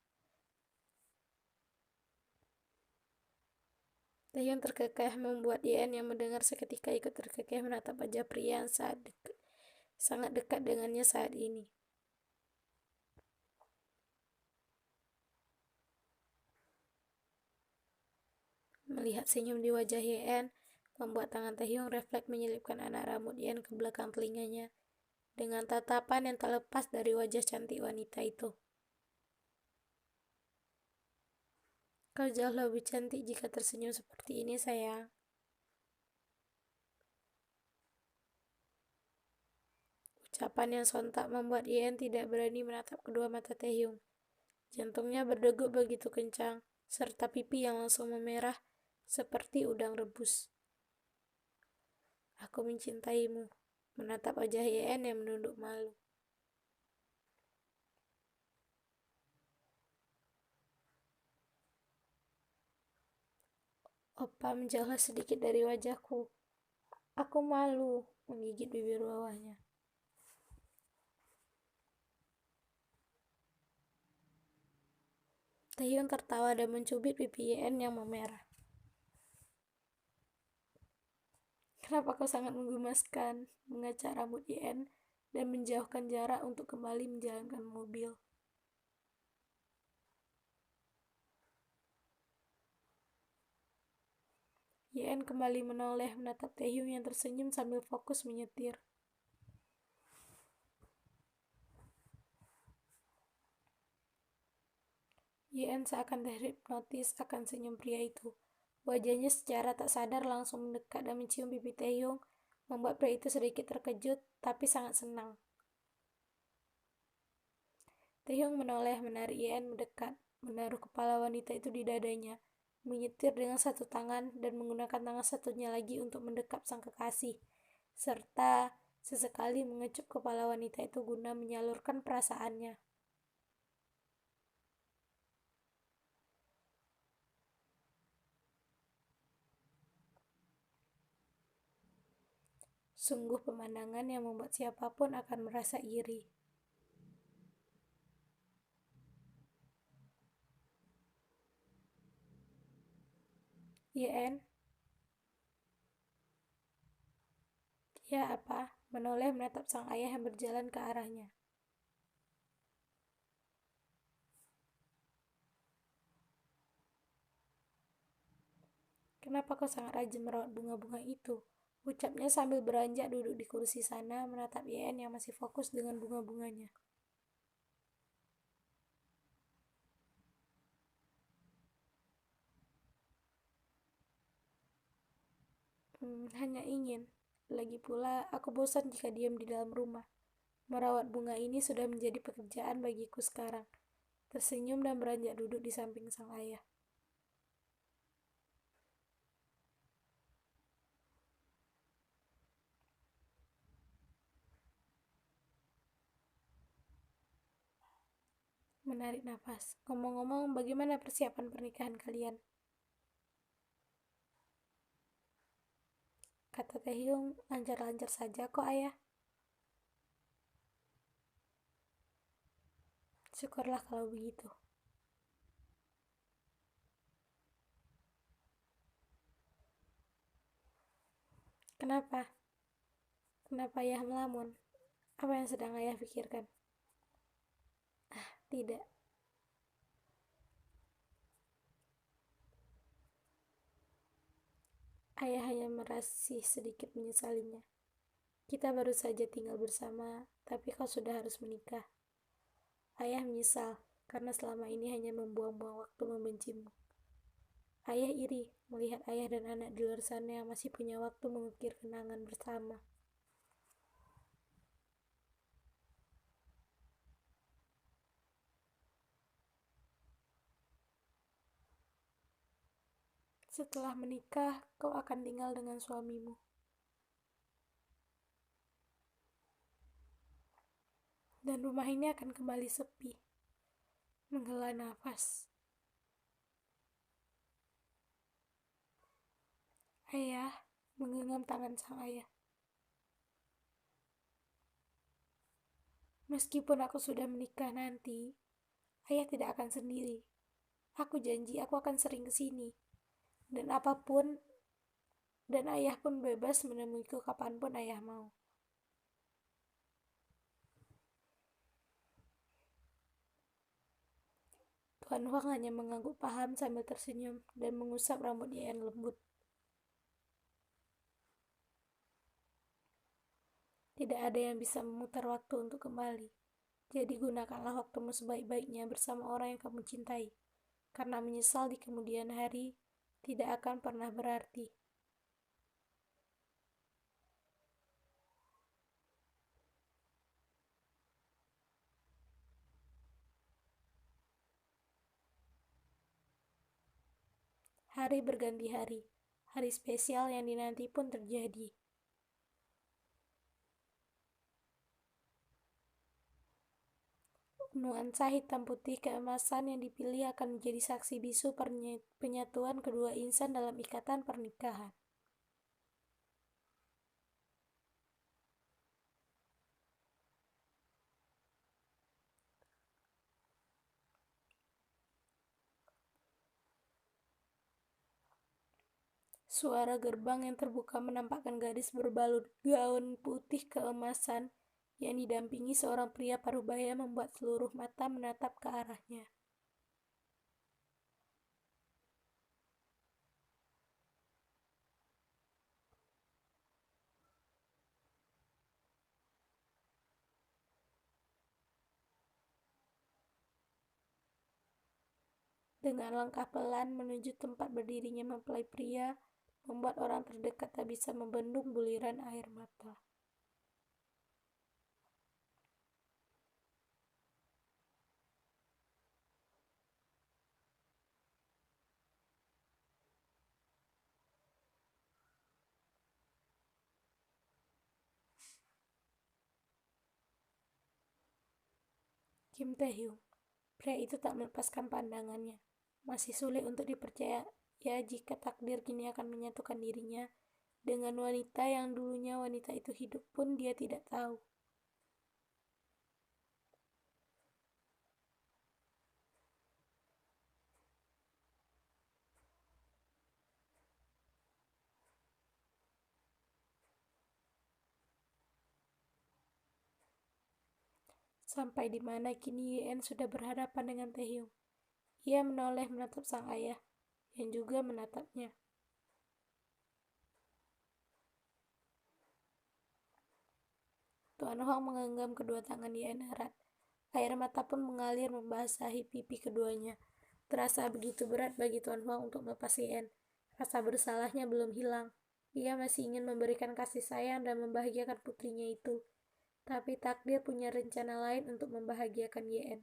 Taehyung terkekeh membuat Yen yang mendengar seketika ikut terkekeh menatap wajah pria yang sangat dekat dengannya saat ini. Melihat senyum di wajah Yen, membuat tangan Taehyung refleks menyelipkan anak rambut Yen ke belakang telinganya dengan tatapan yang tak lepas dari wajah cantik wanita itu. Kau jauh lebih cantik jika tersenyum seperti ini, sayang. Ucapan yang sontak membuat Yen tidak berani menatap kedua mata Taehyung. Jantungnya berdegup begitu kencang, serta pipi yang langsung memerah seperti udang rebus. Aku mencintaimu, menatap wajah Yen yang menunduk malu. Opa menjauh sedikit dari wajahku. Aku malu, menggigit bibir bawahnya. Taehyung tertawa dan mencubit pipi Yen yang memerah. Kenapa kau sangat menggemaskan, mengacak rambut Yen dan menjauhkan jarak untuk kembali menjalankan mobil. Yen kembali menoleh menatap Taehyung yang tersenyum sambil fokus menyetir. Yen seakan terhipnotis akan senyum pria itu. Wajahnya secara tak sadar langsung mendekat dan mencium pipi Taehyung, membuat pria itu sedikit terkejut, tapi sangat senang. Taehyung menoleh menarik Yen mendekat, menaruh kepala wanita itu di dadanya, menyetir dengan satu tangan dan menggunakan tangan satunya lagi untuk mendekap sang kekasih, serta sesekali mengecup kepala wanita itu guna menyalurkan perasaannya. Sungguh pemandangan yang membuat siapapun akan merasa iri. Yen, ya apa? Menoleh menatap sang ayah yang berjalan ke arahnya. Kenapa kau sangat rajin merawat bunga-bunga itu? Ucapnya sambil beranjak duduk di kursi sana menatap Yen yang masih fokus dengan bunga-bunganya. Hanya ingin. Lagi pula, aku bosan jika diam di dalam rumah. Merawat bunga ini sudah menjadi pekerjaan bagiku sekarang. Tersenyum dan beranjak duduk di samping sang ayah. Menarik nafas. Ngomong-ngomong, bagaimana persiapan pernikahan kalian? Kata Taehyung, lancar-lancar saja kok ayah. Syukurlah kalau begitu. Kenapa? Kenapa ayah melamun? Apa yang sedang ayah pikirkan? Tidak. Ayah hanya merasa sedikit menyesalinya. Kita baru saja tinggal bersama, tapi kau sudah harus menikah. Ayah menyesal, karena selama ini hanya membuang-buang waktu membencimu. Ayah iri melihat ayah dan anak di luar sana yang masih punya waktu mengukir kenangan bersama. Setelah menikah, kau akan tinggal dengan suamimu. Dan rumah ini akan kembali sepi. Menghela nafas. Ayah menggenggam tangan sang ayah. Meskipun aku sudah menikah nanti, ayah tidak akan sendiri. Aku janji aku akan sering ke sini. Dan apapun, dan ayah pun bebas menemuiku kapanpun ayah mau. Tuan Huang hanya mengangguk paham sambil tersenyum dan mengusap rambut Yayan lembut. Tidak ada yang bisa memutar waktu untuk kembali. Jadi gunakanlah waktumu sebaik-baiknya bersama orang yang kamu cintai. Karena menyesal di kemudian hari tidak akan pernah berarti. Hari berganti hari. Hari spesial yang dinanti pun terjadi. Nuansa hitam putih keemasan yang dipilih akan menjadi saksi bisu penyatuan kedua insan dalam ikatan pernikahan. Suara gerbang yang terbuka menampakkan gadis berbalut gaun putih keemasan yang didampingi seorang pria parubaya membuat seluruh mata menatap ke arahnya. Dengan langkah pelan menuju tempat berdirinya mempelai pria, membuat orang terdekat tak bisa membendung buliran air mata. Kim Tae-hyung, pria itu tak melepaskan pandangannya. Masih sulit untuk dipercaya ya jika takdir kini akan menyatukan dirinya dengan wanita yang dulunya wanita itu hidup pun dia tidak tahu. Sampai di mana kini Yen sudah berhadapan dengan Taehyung. Ia menoleh menatap sang ayah, yang juga menatapnya. Tuan Huang menggenggam kedua tangan Yen erat. Air mata pun mengalir membasahi pipi keduanya. Terasa begitu berat bagi Tuan Huang untuk melepas Yen. Rasa bersalahnya belum hilang. Ia masih ingin memberikan kasih sayang dan membahagiakan putrinya itu. Tapi takdir punya rencana lain untuk membahagiakan Yen.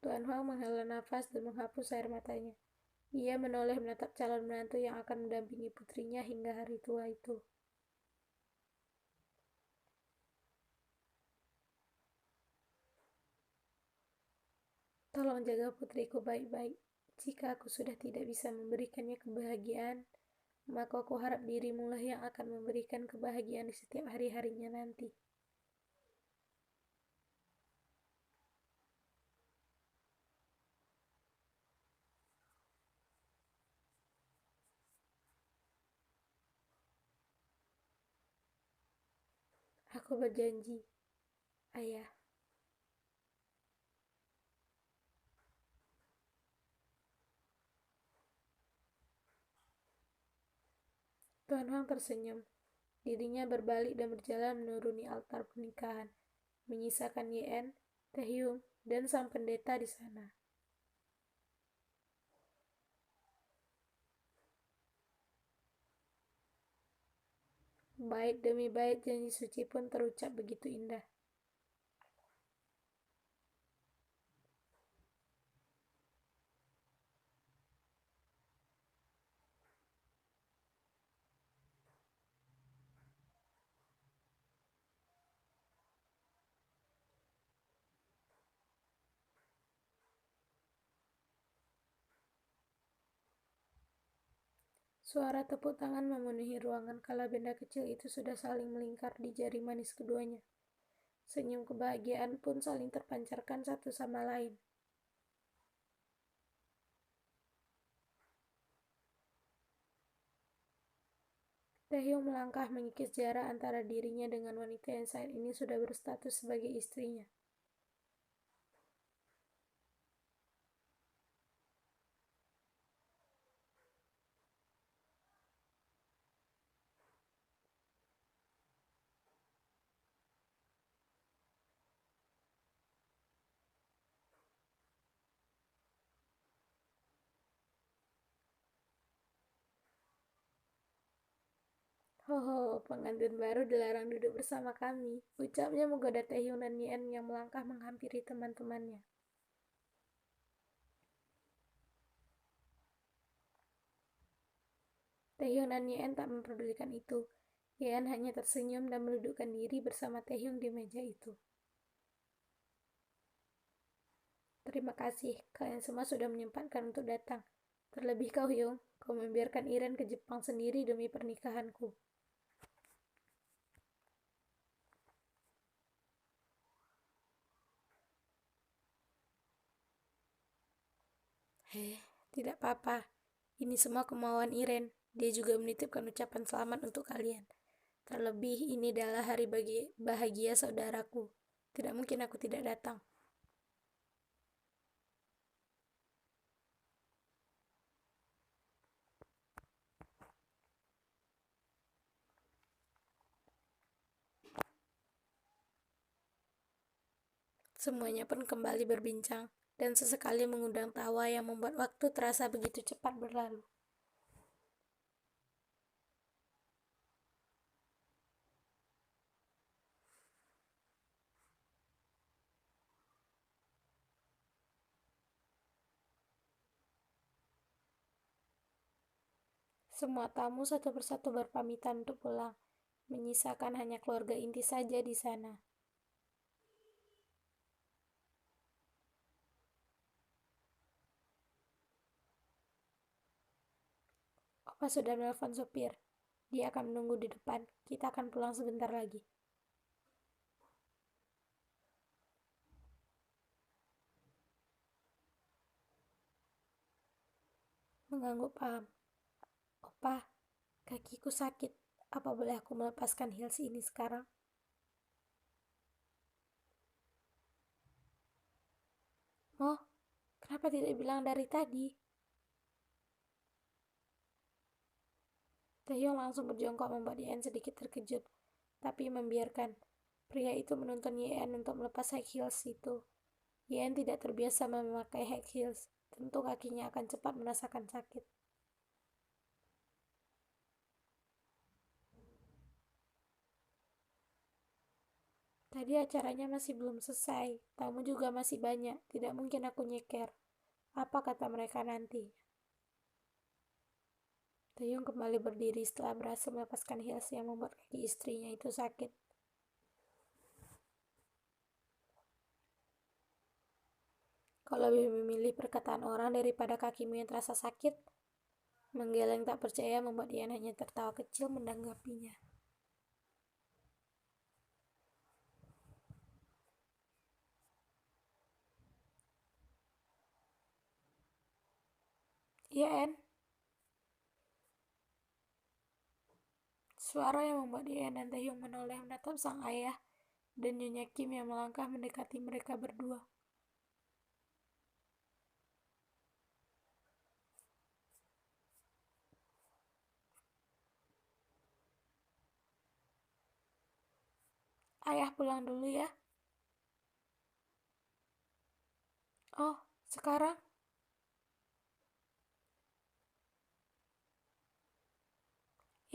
Tuan Huang menghela nafas dan menghapus air matanya. Ia menoleh menatap calon menantu yang akan mendampingi putrinya hingga hari tua itu. Tolong jaga putriku baik-baik. Jika aku sudah tidak bisa memberikannya kebahagiaan, maka aku harap dirimu lah yang akan memberikan kebahagiaan di setiap hari-harinya nanti. Aku berjanji. Ayah. Tuan Huang tersenyum. Dirinya berbalik dan berjalan menuruni altar pernikahan, menyisakan Yen, Taehyung, dan sang pendeta di sana. Bait demi bait janji suci pun terucap begitu indah. Suara tepuk tangan memenuhi ruangan kala benda kecil itu sudah saling melingkar di jari manis keduanya. Senyum kebahagiaan pun saling terpancarkan satu sama lain. Taehyung melangkah mengikis jarak antara dirinya dengan wanita yang saat ini sudah berstatus sebagai istrinya. Hoho, pengantin baru dilarang duduk bersama kami, ucapnya menggoda Taehyung dan Yen yang melangkah menghampiri teman-temannya. Taehyung dan Yen tak memperdulikan itu. Yen hanya tersenyum dan mendudukkan diri bersama Taehyung di meja itu. Terima kasih, kalian semua sudah menyempatkan untuk datang. Terlebih kau, Hyung, kau membiarkan Iren ke Jepang sendiri demi pernikahanku. Tidak apa-apa. Ini semua kemauan Iren. Dia juga menitipkan ucapan selamat untuk kalian. Terlebih, ini adalah hari bagi bahagia saudaraku. Tidak mungkin aku tidak datang. Semuanya pun kembali berbincang, dan sesekali mengundang tawa yang membuat waktu terasa begitu cepat berlalu. Semua tamu satu persatu berpamitan untuk pulang, menyisakan hanya keluarga inti saja di sana. Opa sudah menelpon sopir. Dia akan menunggu di depan. Kita akan pulang sebentar lagi. Mengangguk paham. Opa, kakiku sakit. Apa boleh aku melepaskan heels ini sekarang? Oh, kenapa tidak bilang dari tadi? Taehyung langsung berjongkok membuat Yen sedikit terkejut, tapi membiarkan. Pria itu menuntun Yen untuk melepas high heels itu. Yen tidak terbiasa memakai high heels. Tentu kakinya akan cepat merasakan sakit. Tadi acaranya masih belum selesai. Tamu juga masih banyak. Tidak mungkin aku nyeker. Apa kata mereka nanti? Taeyong kembali berdiri setelah berhasil melepaskan heels yang membuat kaki istrinya itu sakit. Kau lebih memilih perkataan orang daripada kakimu yang terasa sakit? Menggeleng tak percaya membuat Ian hanya tertawa kecil menanggapinya. Iya, En. Suara yang membuat Ian dan Taehyung menoleh menatap sang ayah dan Nyonya Kim yang melangkah mendekati mereka berdua. Ayah pulang dulu ya. Oh, sekarang?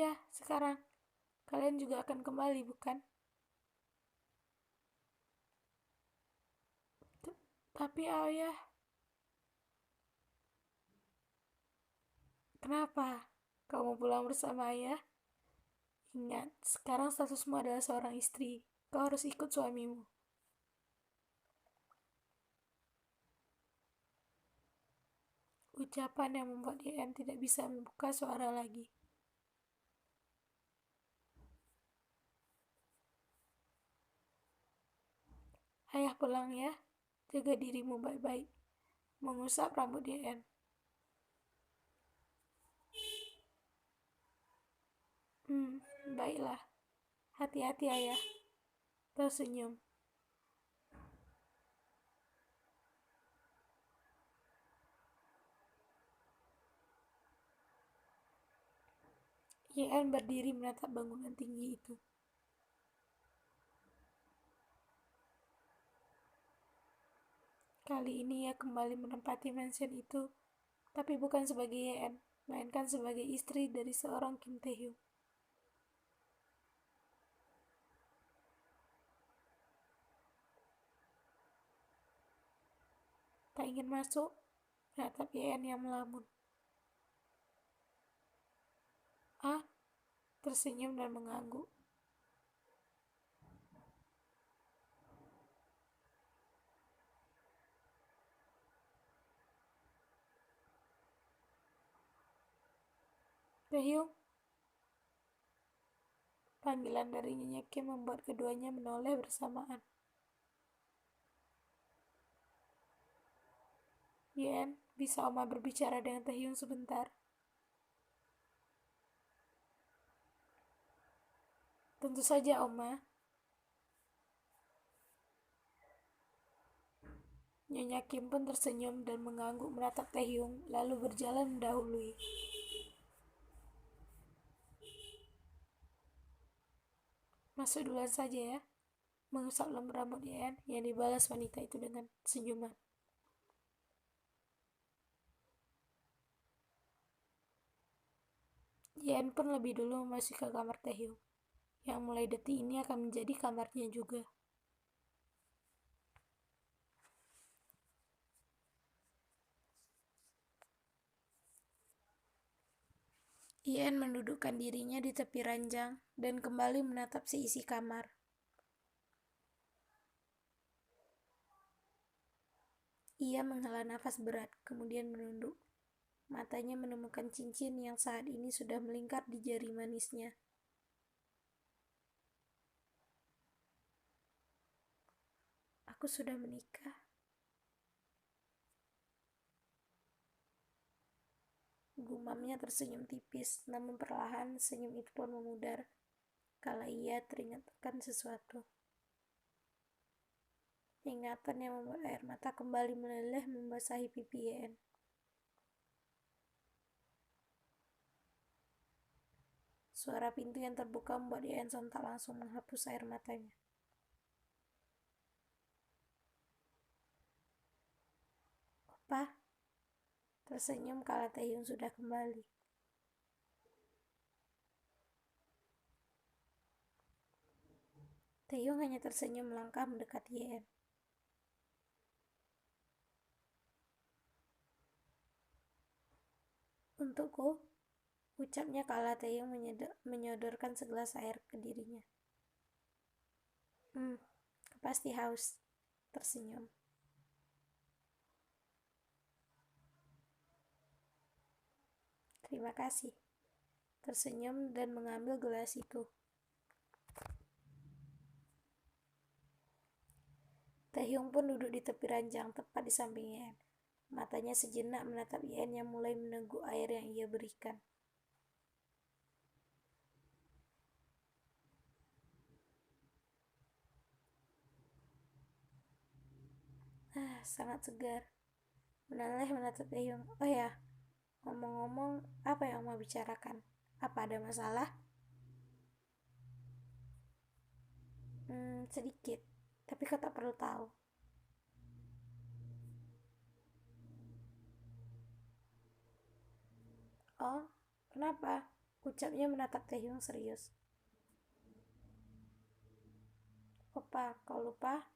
Ya, sekarang. Kalian juga akan kembali, bukan? Tapi ayah, kenapa? Kamu pulang bersama ayah? Ingat, sekarang statusmu adalah seorang istri. Kau harus ikut suamimu. Ucapan yang membuat Yen tidak bisa membuka suara lagi. Ayah pulang ya. Jaga dirimu baik-baik. Mengusap rambut Yen. Baiklah. Hati-hati ayah. Tersenyum. Yen berdiri menatap bangunan tinggi itu. Kali ini ia kembali menempati mansion itu, tapi bukan sebagai Yen, melainkan sebagai istri dari seorang Kim Tae-hyung. Tak ingin masuk, menatap Yen yang melamun. Ah, tersenyum dan mengangguk. Taehyung, panggilan dari Nyonya Kim membuat keduanya menoleh bersamaan. Yen, bisa Oma berbicara dengan Taehyung sebentar? Tentu saja, Oma. Nyonya Kim pun tersenyum dan mengangguk menatap Taehyung, lalu berjalan mendahului. Masuk duluan saja ya, mengusap lembar rambut Yen yang dibalas wanita itu dengan senyuman. Yen pun lebih dulu memasuki kamar Taehyung, yang mulai detik ini akan menjadi kamarnya juga. Yen mendudukkan dirinya di tepi ranjang dan kembali menatap seisi kamar. Ia menghela nafas berat, kemudian menunduk. Matanya menemukan cincin yang saat ini sudah melingkar di jari manisnya. Aku sudah menikah. Gumamnya tersenyum tipis, namun perlahan senyum itu pun memudar kala ia teringat akan sesuatu. Ingatan yang membuat air mata kembali meleleh membasahi pipi Yen. Suara pintu yang terbuka membuat Yen sontak langsung menghapus air matanya. Opa, tersenyum kala Taehyung sudah kembali. Taehyung hanya tersenyum melangkah mendekati Yen. Untukku, ucapnya kala Taehyung menyodorkan segelas air ke dirinya. Kau pasti haus, tersenyum. Terima kasih, tersenyum dan mengambil gelas itu. Taehyung pun duduk di tepi ranjang tepat di samping Yen. Matanya sejenak menatap Yen yang mulai meneguk air yang ia berikan. Sangat segar. Menoleh menatap Taehyung. Oh ya, ngomong-ngomong, apa yang mau bicarakan? Apa ada masalah? Sedikit. Tapi kau tak perlu tahu. Oh, kenapa? Ucapnya menatap Taehyung serius. Opa, kau lupa?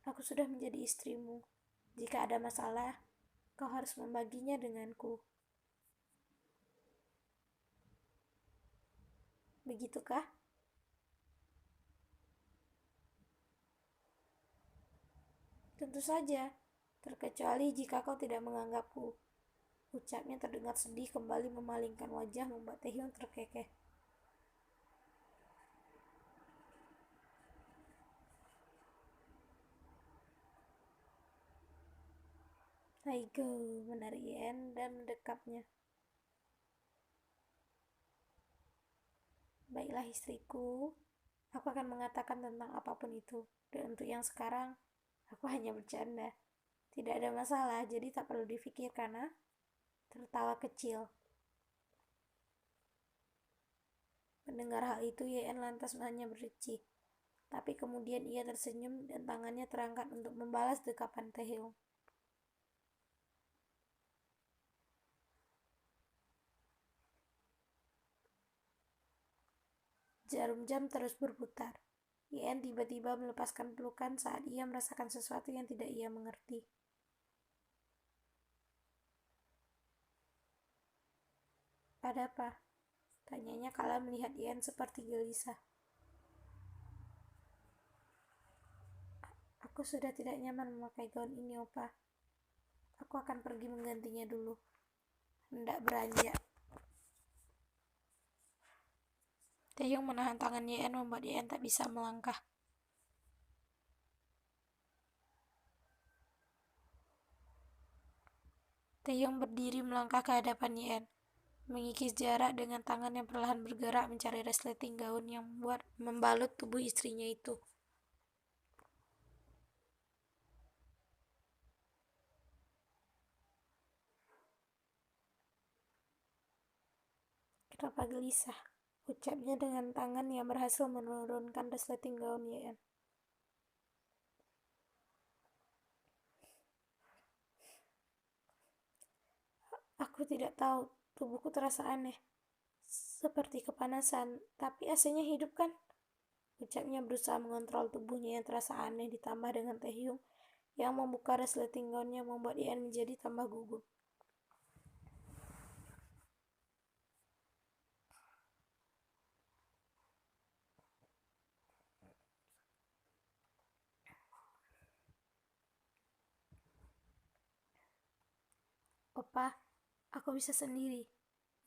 Aku sudah menjadi istrimu. Jika ada masalah, kau harus membaginya denganku. Begitukah? Tentu saja, terkecuali jika kau tidak menganggapku. Ucapnya terdengar sedih kembali memalingkan wajah membuat Taehyung terkekeh. Aigo, menarik Yen dan mendekapnya. Baiklah istriku, aku akan mengatakan tentang apapun itu. Dan untuk yang sekarang, aku hanya bercanda. Tidak ada masalah, jadi tak perlu difikirkan, ah. Tertawa kecil. Mendengar hal itu, Yen lantas hanya berdecih. Tapi kemudian ia tersenyum dan tangannya terangkat untuk membalas dekapan Taehyung. Jarum jam terus berputar. Yen tiba-tiba melepaskan pelukan saat ia merasakan sesuatu yang tidak ia mengerti. Ada apa? Tanyanya kala melihat Yen seperti gelisah. Aku sudah tidak nyaman memakai gaun ini, Opa. Aku akan pergi menggantinya dulu. Hendak beranjak. Taehyung menahan tangan Yen membuat Yen tak bisa melangkah. Taehyung berdiri melangkah ke hadapan Yen, mengikis jarak dengan tangan yang perlahan bergerak mencari resleting gaun yang membalut tubuh istrinya itu. Kenapa gelisah? Ucapnya dengan tangan yang berhasil menurunkan resleting gaun Yen. Aku tidak tahu, tubuhku terasa aneh. Seperti kepanasan, tapi AC-nya hidup kan? Ucapnya berusaha mengontrol tubuhnya yang terasa aneh ditambah dengan Taehyung yang membuka resleting gaunnya membuat Yen menjadi tambah gugup. Opa, aku bisa sendiri.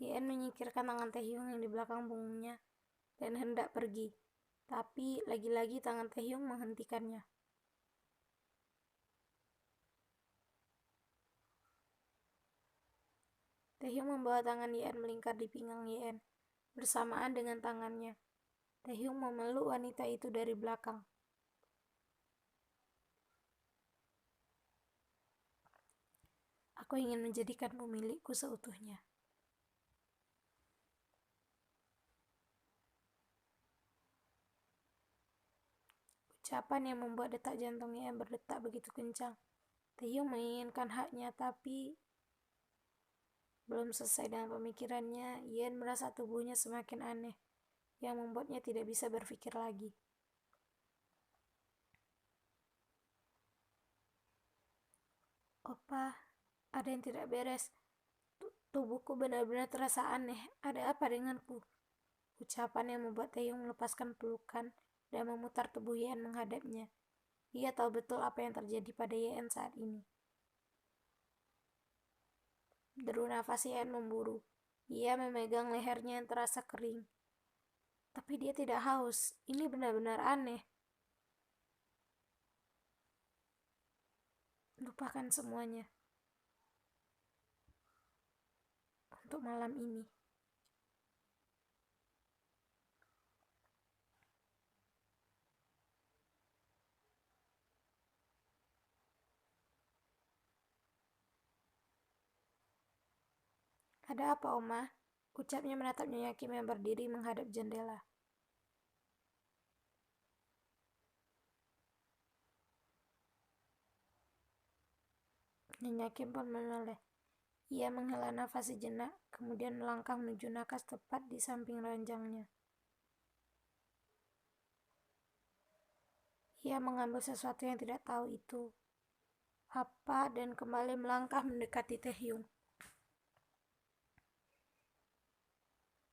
Yen menyingkirkan tangan Taehyung yang di belakang punggungnya dan hendak pergi. Tapi lagi-lagi tangan Taehyung menghentikannya. Taehyung membawa tangan Yen melingkar di pinggang Yen bersamaan dengan tangannya. Taehyung memeluk wanita itu dari belakang. Aku ingin menjadikanmu milikku seutuhnya. Ucapan yang membuat detak jantungnya berdetak begitu kencang. Taehyung menginginkan haknya, tapi belum selesai dengan pemikirannya, Yen merasa tubuhnya semakin aneh, yang membuatnya tidak bisa berpikir lagi. Opa, ada yang tidak beres. Tubuhku benar-benar terasa aneh. Ada apa denganku? Ucapan yang membuat Taehyung melepaskan pelukan dan memutar tubuh Yen menghadapnya. Ia tahu betul apa yang terjadi pada Yen saat ini. Deru nafas Yen memburu. Ia memegang lehernya yang terasa kering. Tapi dia tidak haus. Ini benar-benar aneh. Lupakan semuanya untuk malam ini. Ada apa, Oma? Ucapnya menatap Nyonya Kim yang berdiri menghadap jendela. Nyonya Kim pun menoleh. Ia menghela nafas sejenak, kemudian melangkah menuju nakas tepat di samping ranjangnya. Ia mengambil sesuatu yang tidak tahu itu apa dan kembali melangkah mendekati Taehyung.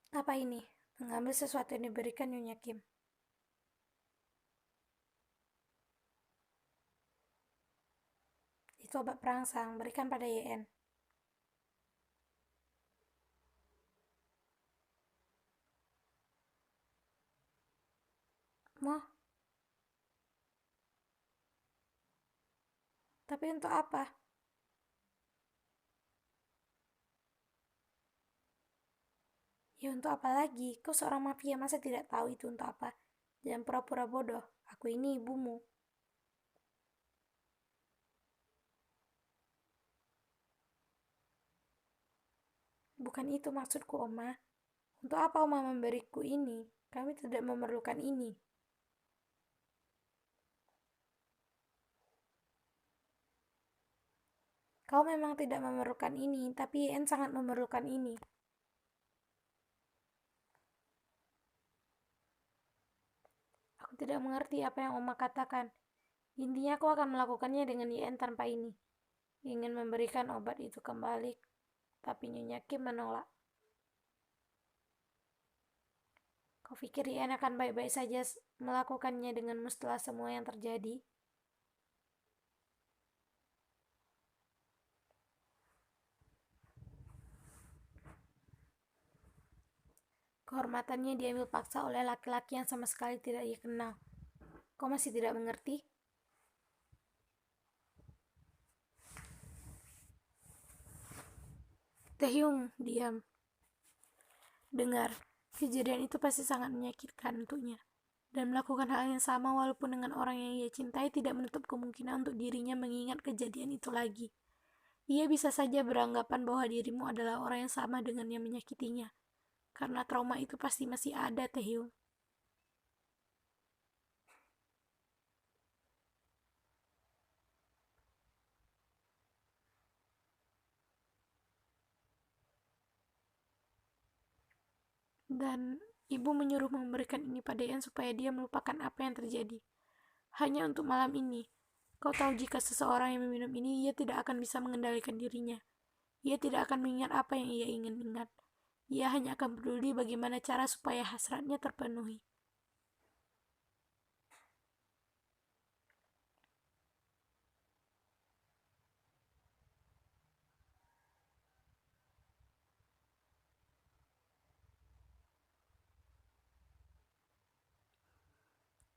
Apa ini? Mengambil sesuatu yang diberikan Nyonya Kim. Itu obat perangsang, berikan pada YN. Moh, tapi untuk apa? Ya untuk apa lagi? Kau seorang mafia, masa tidak tahu itu untuk apa? Jangan pura-pura bodoh. Aku ini ibumu. Bukan itu maksudku, Oma. Untuk apa Oma memberiku ini? Kami tidak memerlukan ini. Kau memang tidak memerlukan ini, tapi YN sangat memerlukan ini. Aku tidak mengerti apa yang Oma katakan. Intinya aku akan melakukannya dengan YN tanpa ini. Ingin memberikan obat itu kembali, tapi Nyonya Kim menolak. Kau pikir YN akan baik-baik saja melakukannya denganmu setelah semua yang terjadi? Kehormatannya diambil paksa oleh laki-laki yang sama sekali tidak ia kenal. Kau masih tidak mengerti? Taehyung, diam. Dengar, kejadian itu pasti sangat menyakitkan untuknya. Dan melakukan hal yang sama walaupun dengan orang yang ia cintai tidak menutup kemungkinan untuk dirinya mengingat kejadian itu lagi. Ia bisa saja beranggapan bahwa dirimu adalah orang yang sama dengan yang menyakitinya. Karena trauma itu pasti masih ada, Taehyung. Dan ibu menyuruh memberikan ini pada Ian supaya dia melupakan apa yang terjadi. Hanya untuk malam ini. Kau tahu jika seseorang yang meminum ini, ia tidak akan bisa mengendalikan dirinya. Ia tidak akan mengingat apa yang ia ingin ingat. Ia hanya akan peduli bagaimana cara supaya hasratnya terpenuhi.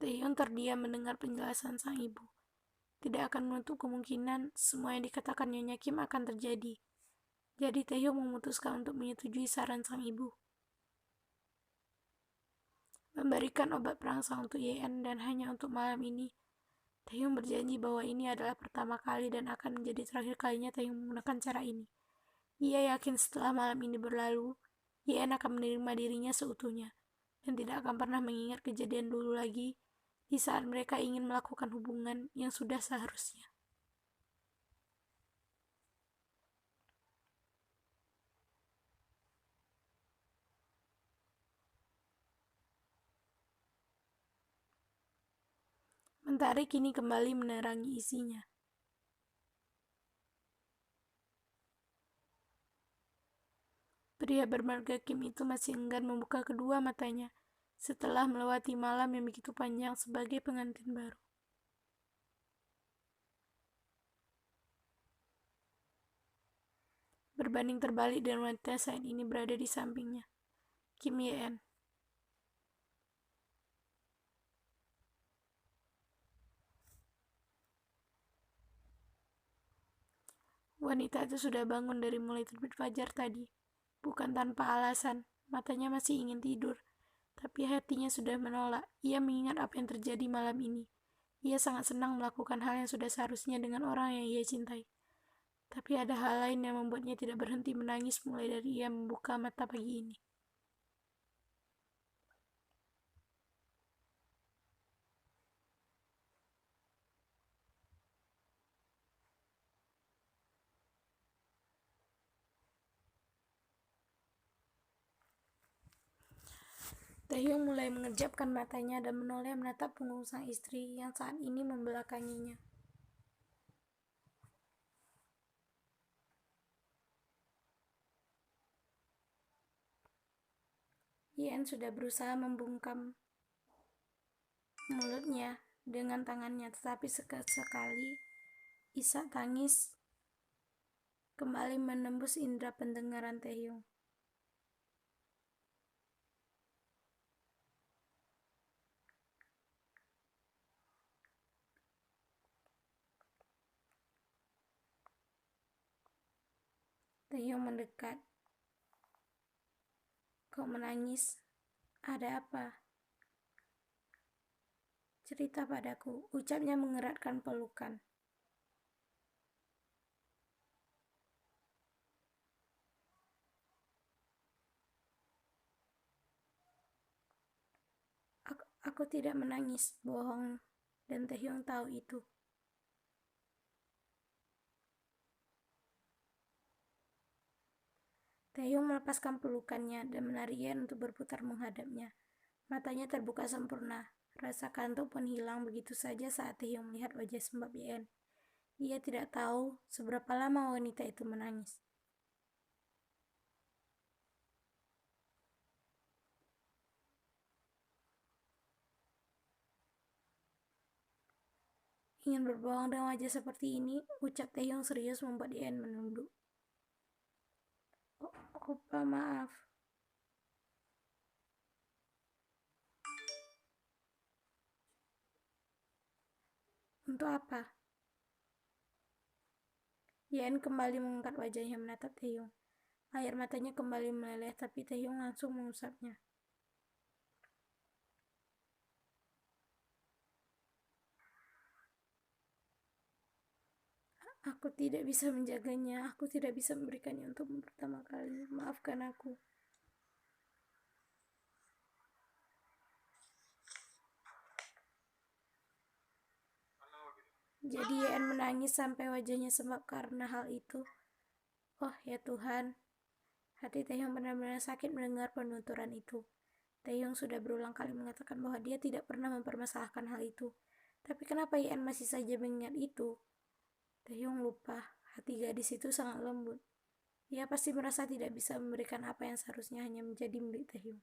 Taehyung terdiam mendengar penjelasan sang ibu. Tidak akan menutup kemungkinan semua yang dikatakan Nyonya Kim akan terjadi. Jadi Taehyung memutuskan untuk menyetujui saran sang ibu. Memberikan obat perangsang untuk YN dan hanya untuk malam ini. Taehyung berjanji bahwa ini adalah pertama kali dan akan menjadi terakhir kalinya Taehyung menggunakan cara ini. Ia yakin setelah malam ini berlalu, YN akan menerima dirinya seutuhnya dan tidak akan pernah mengingat kejadian dulu lagi di saat mereka ingin melakukan hubungan yang sudah seharusnya. Mentari kini kembali menerangi isinya. Pria bermarga Kim itu masih enggan membuka kedua matanya setelah melewati malam yang begitu panjang sebagai pengantin baru. Berbanding terbalik dan wanita saat ini berada di sampingnya, Kim Ye-en. Wanita itu sudah bangun dari mulai terbit fajar tadi. Bukan tanpa alasan, matanya masih ingin tidur. Tapi hatinya sudah menolak. Ia mengingat apa yang terjadi malam ini. Ia sangat senang melakukan hal yang sudah seharusnya dengan orang yang ia cintai. Tapi ada hal lain yang membuatnya tidak berhenti menangis mulai dari ia membuka mata pagi ini. Taehyung mulai mengerjapkan matanya dan menoleh menatap punggung sang istri yang saat ini membelakanginya. Yen sudah berusaha membungkam mulutnya dengan tangannya, tetapi sekali isak tangis kembali menembus indera pendengaran Taehyung. Taehyung mendekat. Kau menangis? Ada apa? Cerita padaku, ucapnya mengeratkan pelukan. Aku tidak menangis, bohong, dan Taehyung tahu itu. Taehyung melepaskan pelukannya dan menarik Yen untuk berputar menghadapnya. Matanya terbuka sempurna. Rasa kantuk pun hilang begitu saja saat Taehyung melihat wajah sembab Yen. Ia tidak tahu seberapa lama wanita itu menangis. Ingin berbohong dengan wajah seperti ini, ucap Taehyung serius membuat Yen menunduk. Opa, maaf. Untuk apa? Yen kembali mengangkat wajahnya menatap Taehyung. Air matanya kembali meleleh, tapi Taehyung langsung mengusapnya. Aku tidak bisa menjaganya, aku tidak bisa memberikannya untuk pertama kali. Maafkan aku. Jadi Yen menangis sampai wajahnya sembab karena hal itu. Oh ya Tuhan, hati Taehyung benar-benar sakit mendengar penuturan itu. Taehyung sudah berulang kali mengatakan bahwa dia tidak pernah mempermasalahkan hal itu. Tapi kenapa Yen masih saja mengingat itu? Taehyung lupa, hati gadis itu sangat lembut. Ia pasti merasa tidak bisa memberikan apa yang seharusnya hanya menjadi milik Taehyung.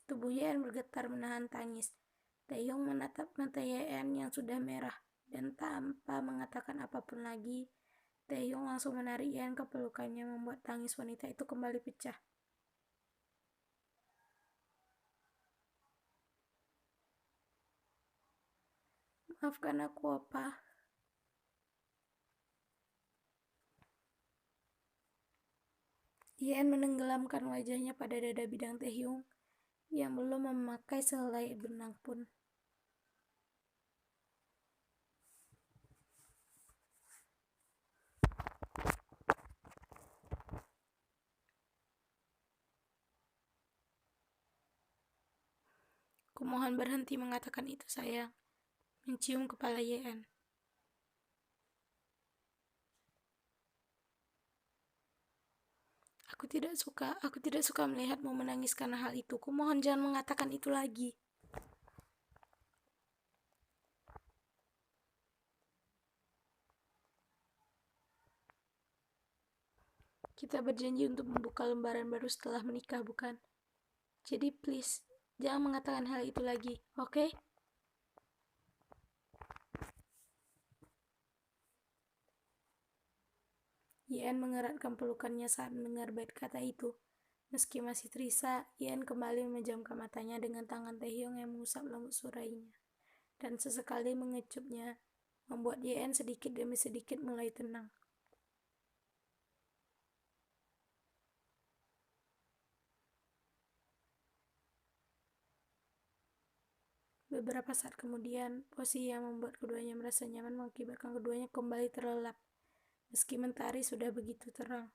Tubuh Yen bergetar menahan tangis. Taehyung menatap mata Yen yang sudah merah, dan tanpa mengatakan apapun lagi, Taehyung langsung menarik Yen ke pelukannya membuat tangis wanita itu kembali pecah. Maafkan aku, Opa. Yen menenggelamkan wajahnya pada dada bidang Taehyung yang belum memakai sehelai benang pun. Kumohon berhenti mengatakan itu, sayang. Mencium kepala Yen. Aku tidak suka melihatmu menangis karena hal itu. Kumohon jangan mengatakan itu lagi. Kita berjanji untuk membuka lembaran baru setelah menikah, bukan? Jadi please, jangan mengatakan hal itu lagi, oke? Yen mengeratkan pelukannya saat mendengar bait kata itu. Meski masih terisa, Yen kembali memejamkan matanya dengan tangan Taehyung yang mengusap lembut surainya dan sesekali mengecupnya membuat Yen sedikit demi sedikit mulai tenang. Beberapa saat kemudian, posisi yang membuat keduanya merasa nyaman mengakibatkan keduanya kembali terlelap, meski mentari sudah begitu terang.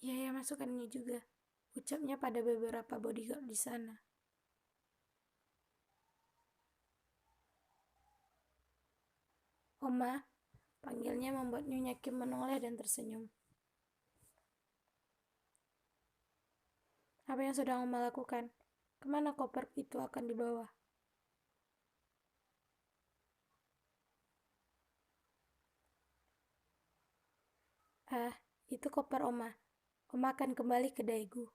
Iya ya, masukkan ini juga, ucapnya pada beberapa bodyguard di sana. Oma, panggilnya membuat Nyonya Kim menoleh dan tersenyum. Apa yang sedang Oma lakukan? Kemana koper itu akan dibawa? Ah, itu koper Oma. Oma akan kembali ke Daegu.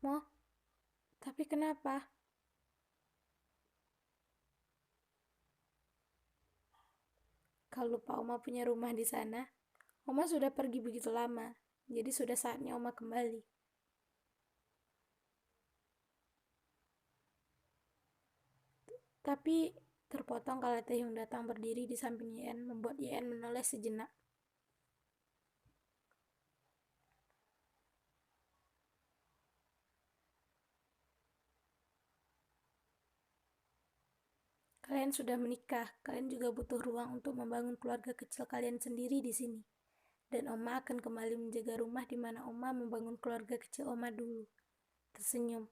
Mo, tapi kenapa? Kalau lupa Oma punya rumah di sana, Oma sudah pergi begitu lama, jadi sudah saatnya Oma kembali. Tapi terpotong kalau Taehyung datang berdiri di samping Yen, membuat Yen menoleh sejenak. Kalian sudah menikah, kalian juga butuh ruang untuk membangun keluarga kecil kalian sendiri di sini. Dan Oma akan kembali menjaga rumah di mana Oma membangun keluarga kecil Oma dulu. Tersenyum.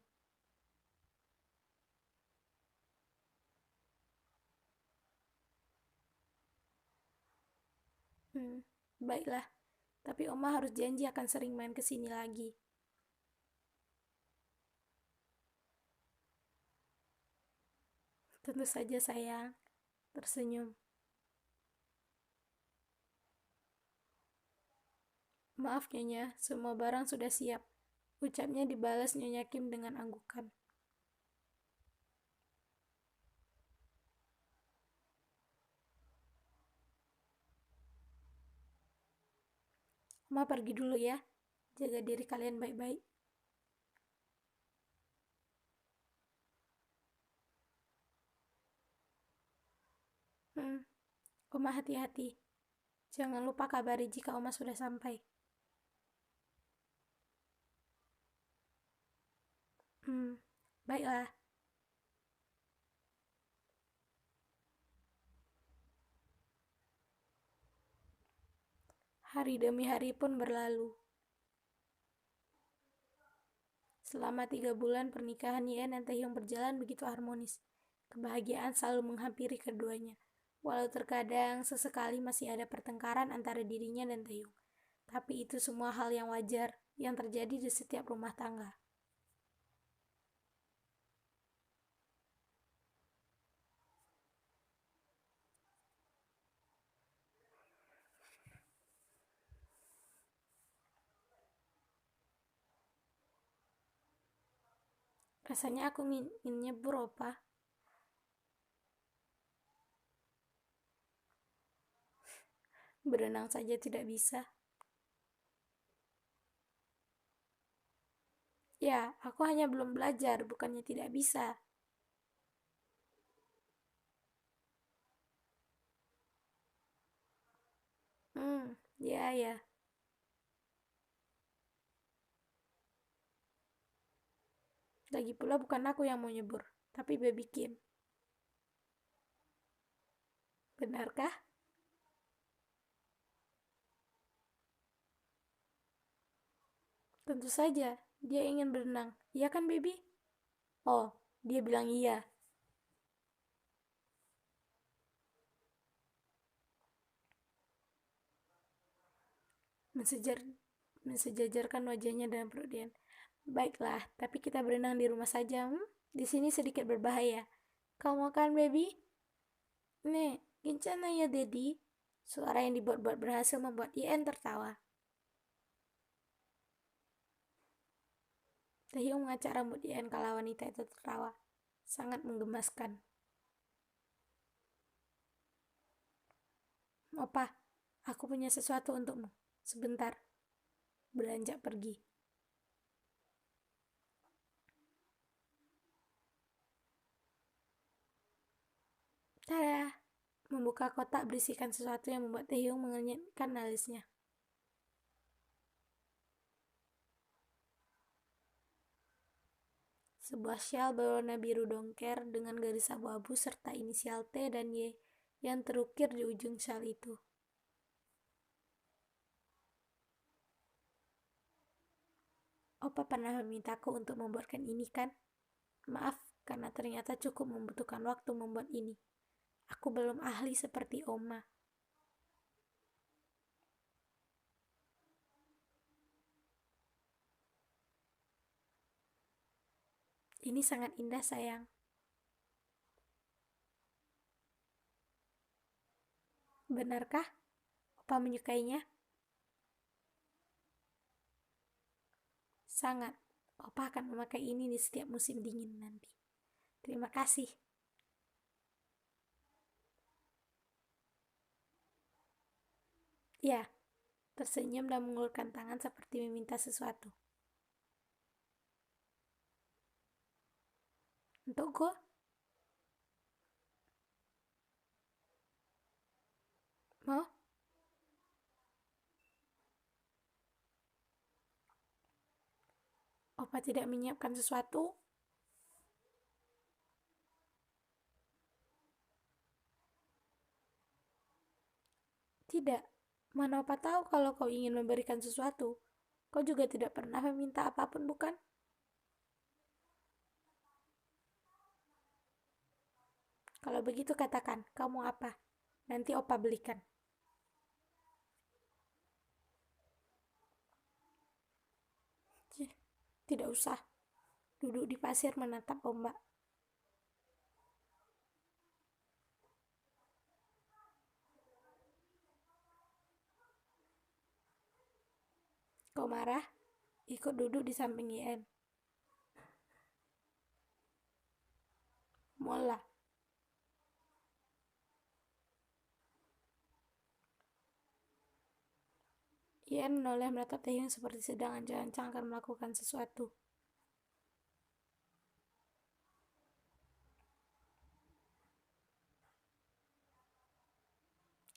Baiklah. Tapi Oma harus janji akan sering main ke sini lagi. Tentu saja sayang. Tersenyum. Maaf Nyonya, semua barang sudah siap. Ucapnya dibalas Nyonya Kim dengan anggukan. Oma pergi dulu ya. Jaga diri kalian baik-baik. Oma hati-hati. Jangan lupa kabari jika Oma sudah sampai. Baiklah. Hari demi hari pun berlalu. Selama 3 bulan pernikahan Yen dan Taehyung berjalan begitu harmonis. Kebahagiaan selalu menghampiri keduanya. Walau terkadang sesekali masih ada pertengkaran antara dirinya dan Taehyung. Tapi itu semua hal yang wajar yang terjadi di setiap rumah tangga. Rasanya aku ingin nyebur, opa. Berenang saja tidak bisa. Ya, aku hanya belum belajar, bukannya tidak bisa. Ya, ya. Lagi pula bukan aku yang mau nyebur, tapi Baby Kim. Benarkah? Tentu saja, dia ingin berenang. Iya kan, Baby? Oh, dia bilang iya. Mensejar, mensejajarkan wajahnya dalam perhatian. Baiklah, tapi kita berenang di rumah saja. Di sini sedikit berbahaya. Kau mau kan, Baby? Nih, gincana ya, Daddy. Suara yang dibuat-buat berhasil membuat Ian tertawa. Taehyung mengacak rambut Ian kala wanita itu tertawa. Sangat menggemaskan. Opa, aku punya sesuatu untukmu. Sebentar, beranjak pergi. Tada! Membuka kotak berisikan sesuatu yang membuat Taehyung mengenyitkan alisnya. Sebuah syal berwarna biru dongker dengan garis abu-abu serta inisial T dan Y yang terukir di ujung syal itu. Opa pernah memintaku untuk membuatkan ini kan? Maaf, karena ternyata cukup membutuhkan waktu membuat ini. Aku belum ahli seperti Oma. Ini sangat indah, sayang. Benarkah? Opa menyukainya? Sangat. Opa akan memakai ini di setiap musim dingin nanti. Terima kasih. Ya, tersenyum dan mengulurkan tangan seperti meminta sesuatu. Untukku? Mau? Opa tidak menyiapkan sesuatu? Tidak. Mana Opa tahu kalau kau ingin memberikan sesuatu? Kau juga tidak pernah meminta apapun, bukan? Kalau begitu katakan, kamu apa? Nanti Opa belikan. Tidak usah. Duduk di pasir menatap ombak. Kau marah? Ikut duduk di samping Yen. Mola. Yen menoleh menatap Taehyung seperti sedang ancang-ancang akan melakukan sesuatu.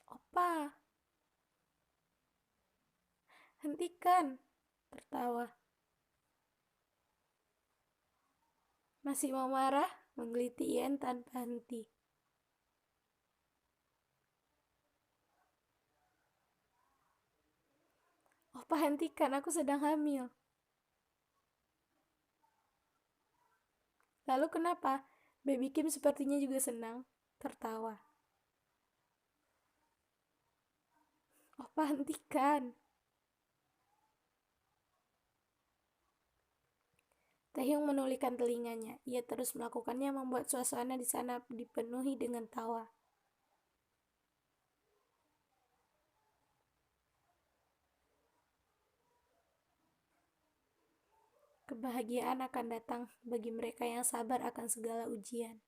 Opa, hentikan. Tertawa. Masih mau marah? Menggeliti Yen tanpa henti. Opa, hentikan, aku sedang hamil. Lalu kenapa? Baby Kim sepertinya juga senang. Tertawa. Opa, hentikan. Taehyung menulikan telinganya. Ia terus melakukannya membuat suasana di sana dipenuhi dengan tawa. Kebahagiaan akan datang bagi mereka yang sabar akan segala ujian.